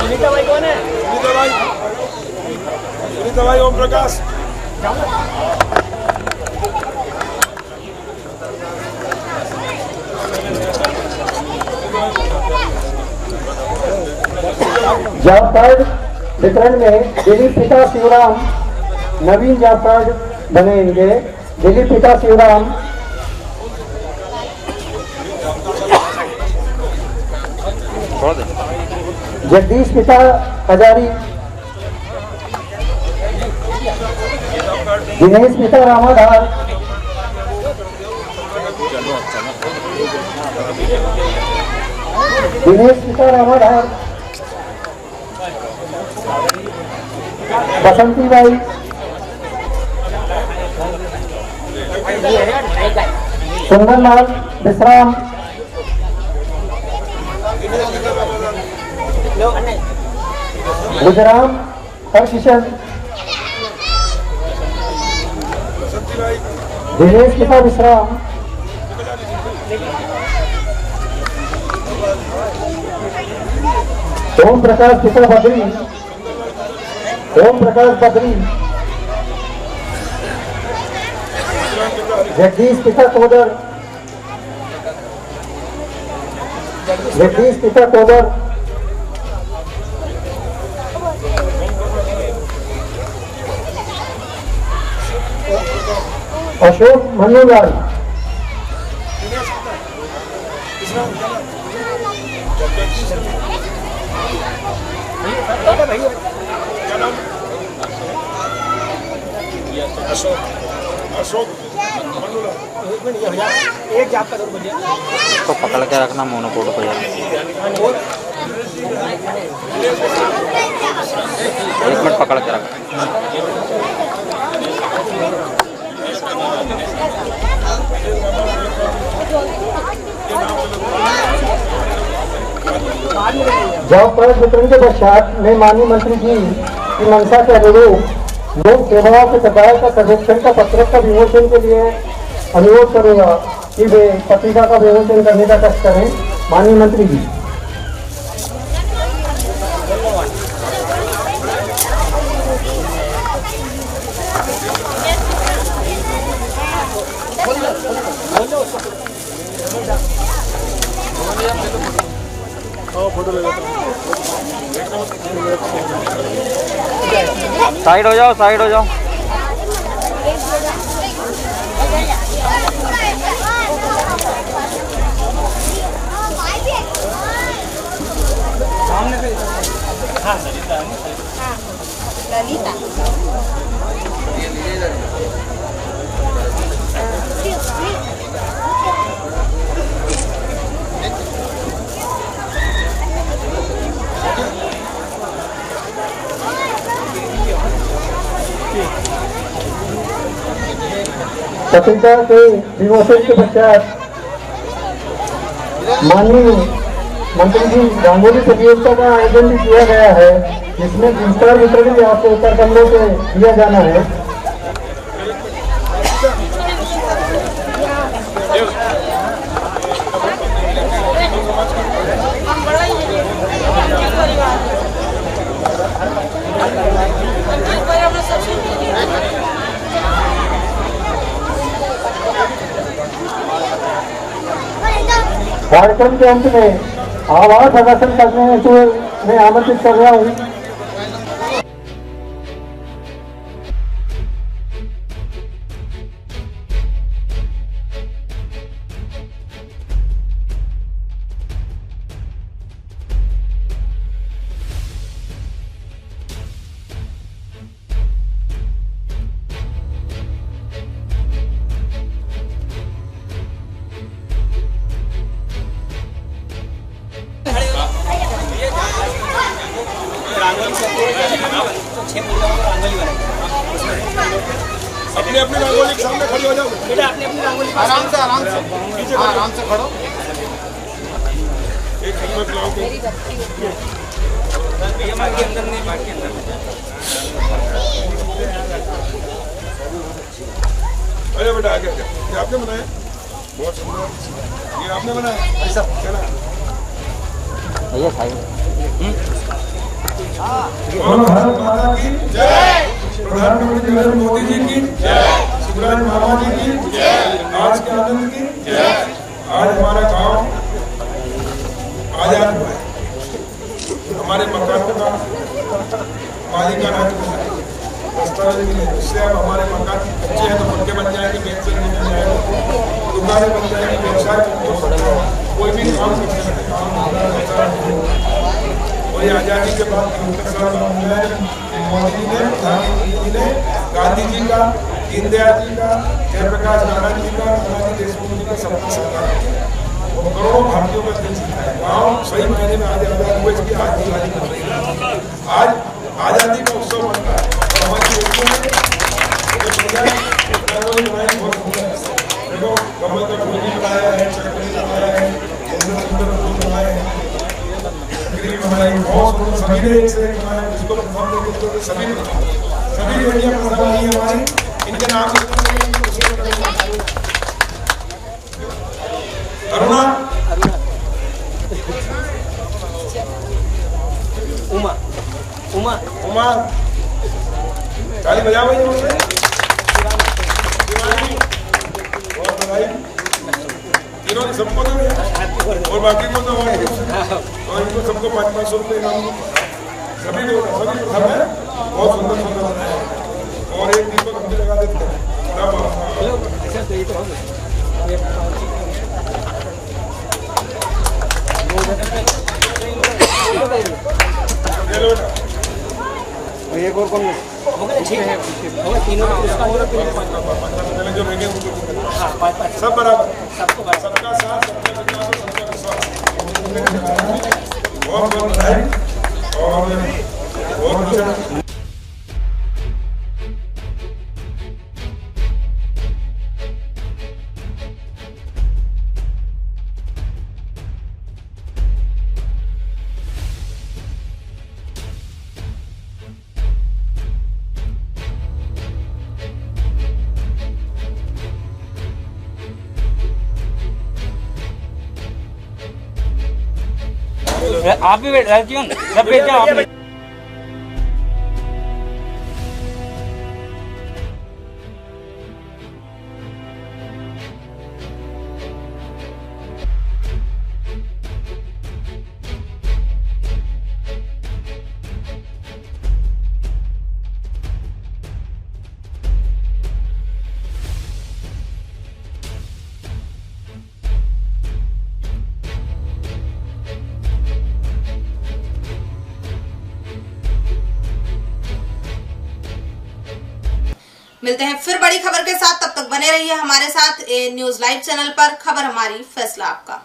सुनीता बाई कौन है? सुनीता बाई ओम प्रकाश, जॉब कार्ड वितरण में दिलीप पिता शिवराम नवीन जॉब कार्ड बनेंगे। दिलीप पिता शिवराम, जगदीश पिता हजारी, दिनेश पिता रामाधार, दिनेश पिता रामाधार, बसंतीबाई, सुंदरलाल विश्राम, गुजराम हरकिशन, दिनेश पिता विश्राम, ओम प्रकाश पिता बद्री, ओम प्रकाश बद्री, जगदीश पिता कोदर, जगदीश पिता कोदर, अशोक मन्नूलाल, अशोक एक जाप का दौर बजे तो पकड़ के रखना मोनोपोड को यार। 1 मिनट पकड़ के रखना। जॉब कार्ड वितरण के पश्चात मैं माननीय मंत्री जी की मंशा के अनुरूप लोक सेवाओं के सदाय का सर्वेक्षण का पत्रक का विमोचन के लिए अनुरोध करूंगा कि वे पत्रिका का विमोचन करने का कष्ट करें। माननीय मंत्री जी। साइड हो जाओ, साइड हो जाओ। ललिता पत्रिका के विमोचन के पश्चात माननीय मंत्री जी रंगोली प्रतियोगिता का आयोजन भी किया गया है, जिसमें पुरस्कार वितरण भी आपको उत्तर कमरों से दिया जाना है। कार्यक्रम के अंत में आभार प्रदर्शन करने हेतु मैं आमंत्रित कर रहा हूँ। अपने अपने रंगोली के सामने खड़ी हो जाओ बेटा, अपनी अपनी रंगोली आराम से आराम से खड़ो। एक हिम्मत लाओ के अंदर नहीं, बाहर के अंदर। अरे बेटा आगे आगे, ये आपने बनाया, बहुत सुंदर, ये आपने बनाया ऐसा क्या ना? भैया साइड। भारत माता की जय, प्रधानमंत्री नरेंद्र मोदी जी की जय, शिवराज मामा जी की जय, आज के आनंद की जय। आज हमारा गांव आजाद हुआ है, हमारे मकानों का मालिकाना दस्तावेज मिले, इससे अब हमारे मकान कच्चे हैं तो पक्के बन जाएंगे, पेंशन नहीं मिल जाएगा, दुकानें बन जाएंगी, व्यवसाय कोई भी काम कर सकते हैं। और ये आजादी के बाद मोदी जी ने, प्रधानमंत्री जी ने गांधी जी का दीनदयाल जी का, जयप्रकाश नारायण जी का, नानाजी देशमुख जी का सपना साकार किया। वो करोड़ों भारतीयों का दिल जीता है। गाँव सही मायने में आज आजाद हुए, इसकी आज दिवाली कर रही है। आज आजादी का उत्सव बनता है और हमारी बेटियों ने बहुत सुंदर देखो, कमल का फूल भी बनाया है, चक्री बनाया है, सुंदर सुंदर फूल बनाए हैं, बनाई बहुत सुंदर, सभी ने एक से एक बनाया, जिसको सभी बेटियां पसंद आई है हमारी, इनके नाम अरुणा, उमा उमा उमा, ताली बजा भाई मुझसे, बहुत बधाई, तीनों ने सबको दो और बाकी को तो और इनको सबको 500 रुपये इनाम, सभी सब है, बहुत सुंदर सुंदर बनाया है और एक दीपक हम भी लगा देते हैं। एक और कौन ठीक है, तीनों जो रहेंगे उनको सब बराबर, सबका साथ, सबका विकास, सबका विश्वास, बहुत बहुत बधाई और बहुत अच्छा। आप भी बैठ रहे क्यों? सब बैठ जाओ आप। मिलते हैं फिर बड़ी खबर के साथ, तब तक बने रहिए हमारे साथ न्यूज लाइव चैनल पर। खबर हमारी, फैसला आपका।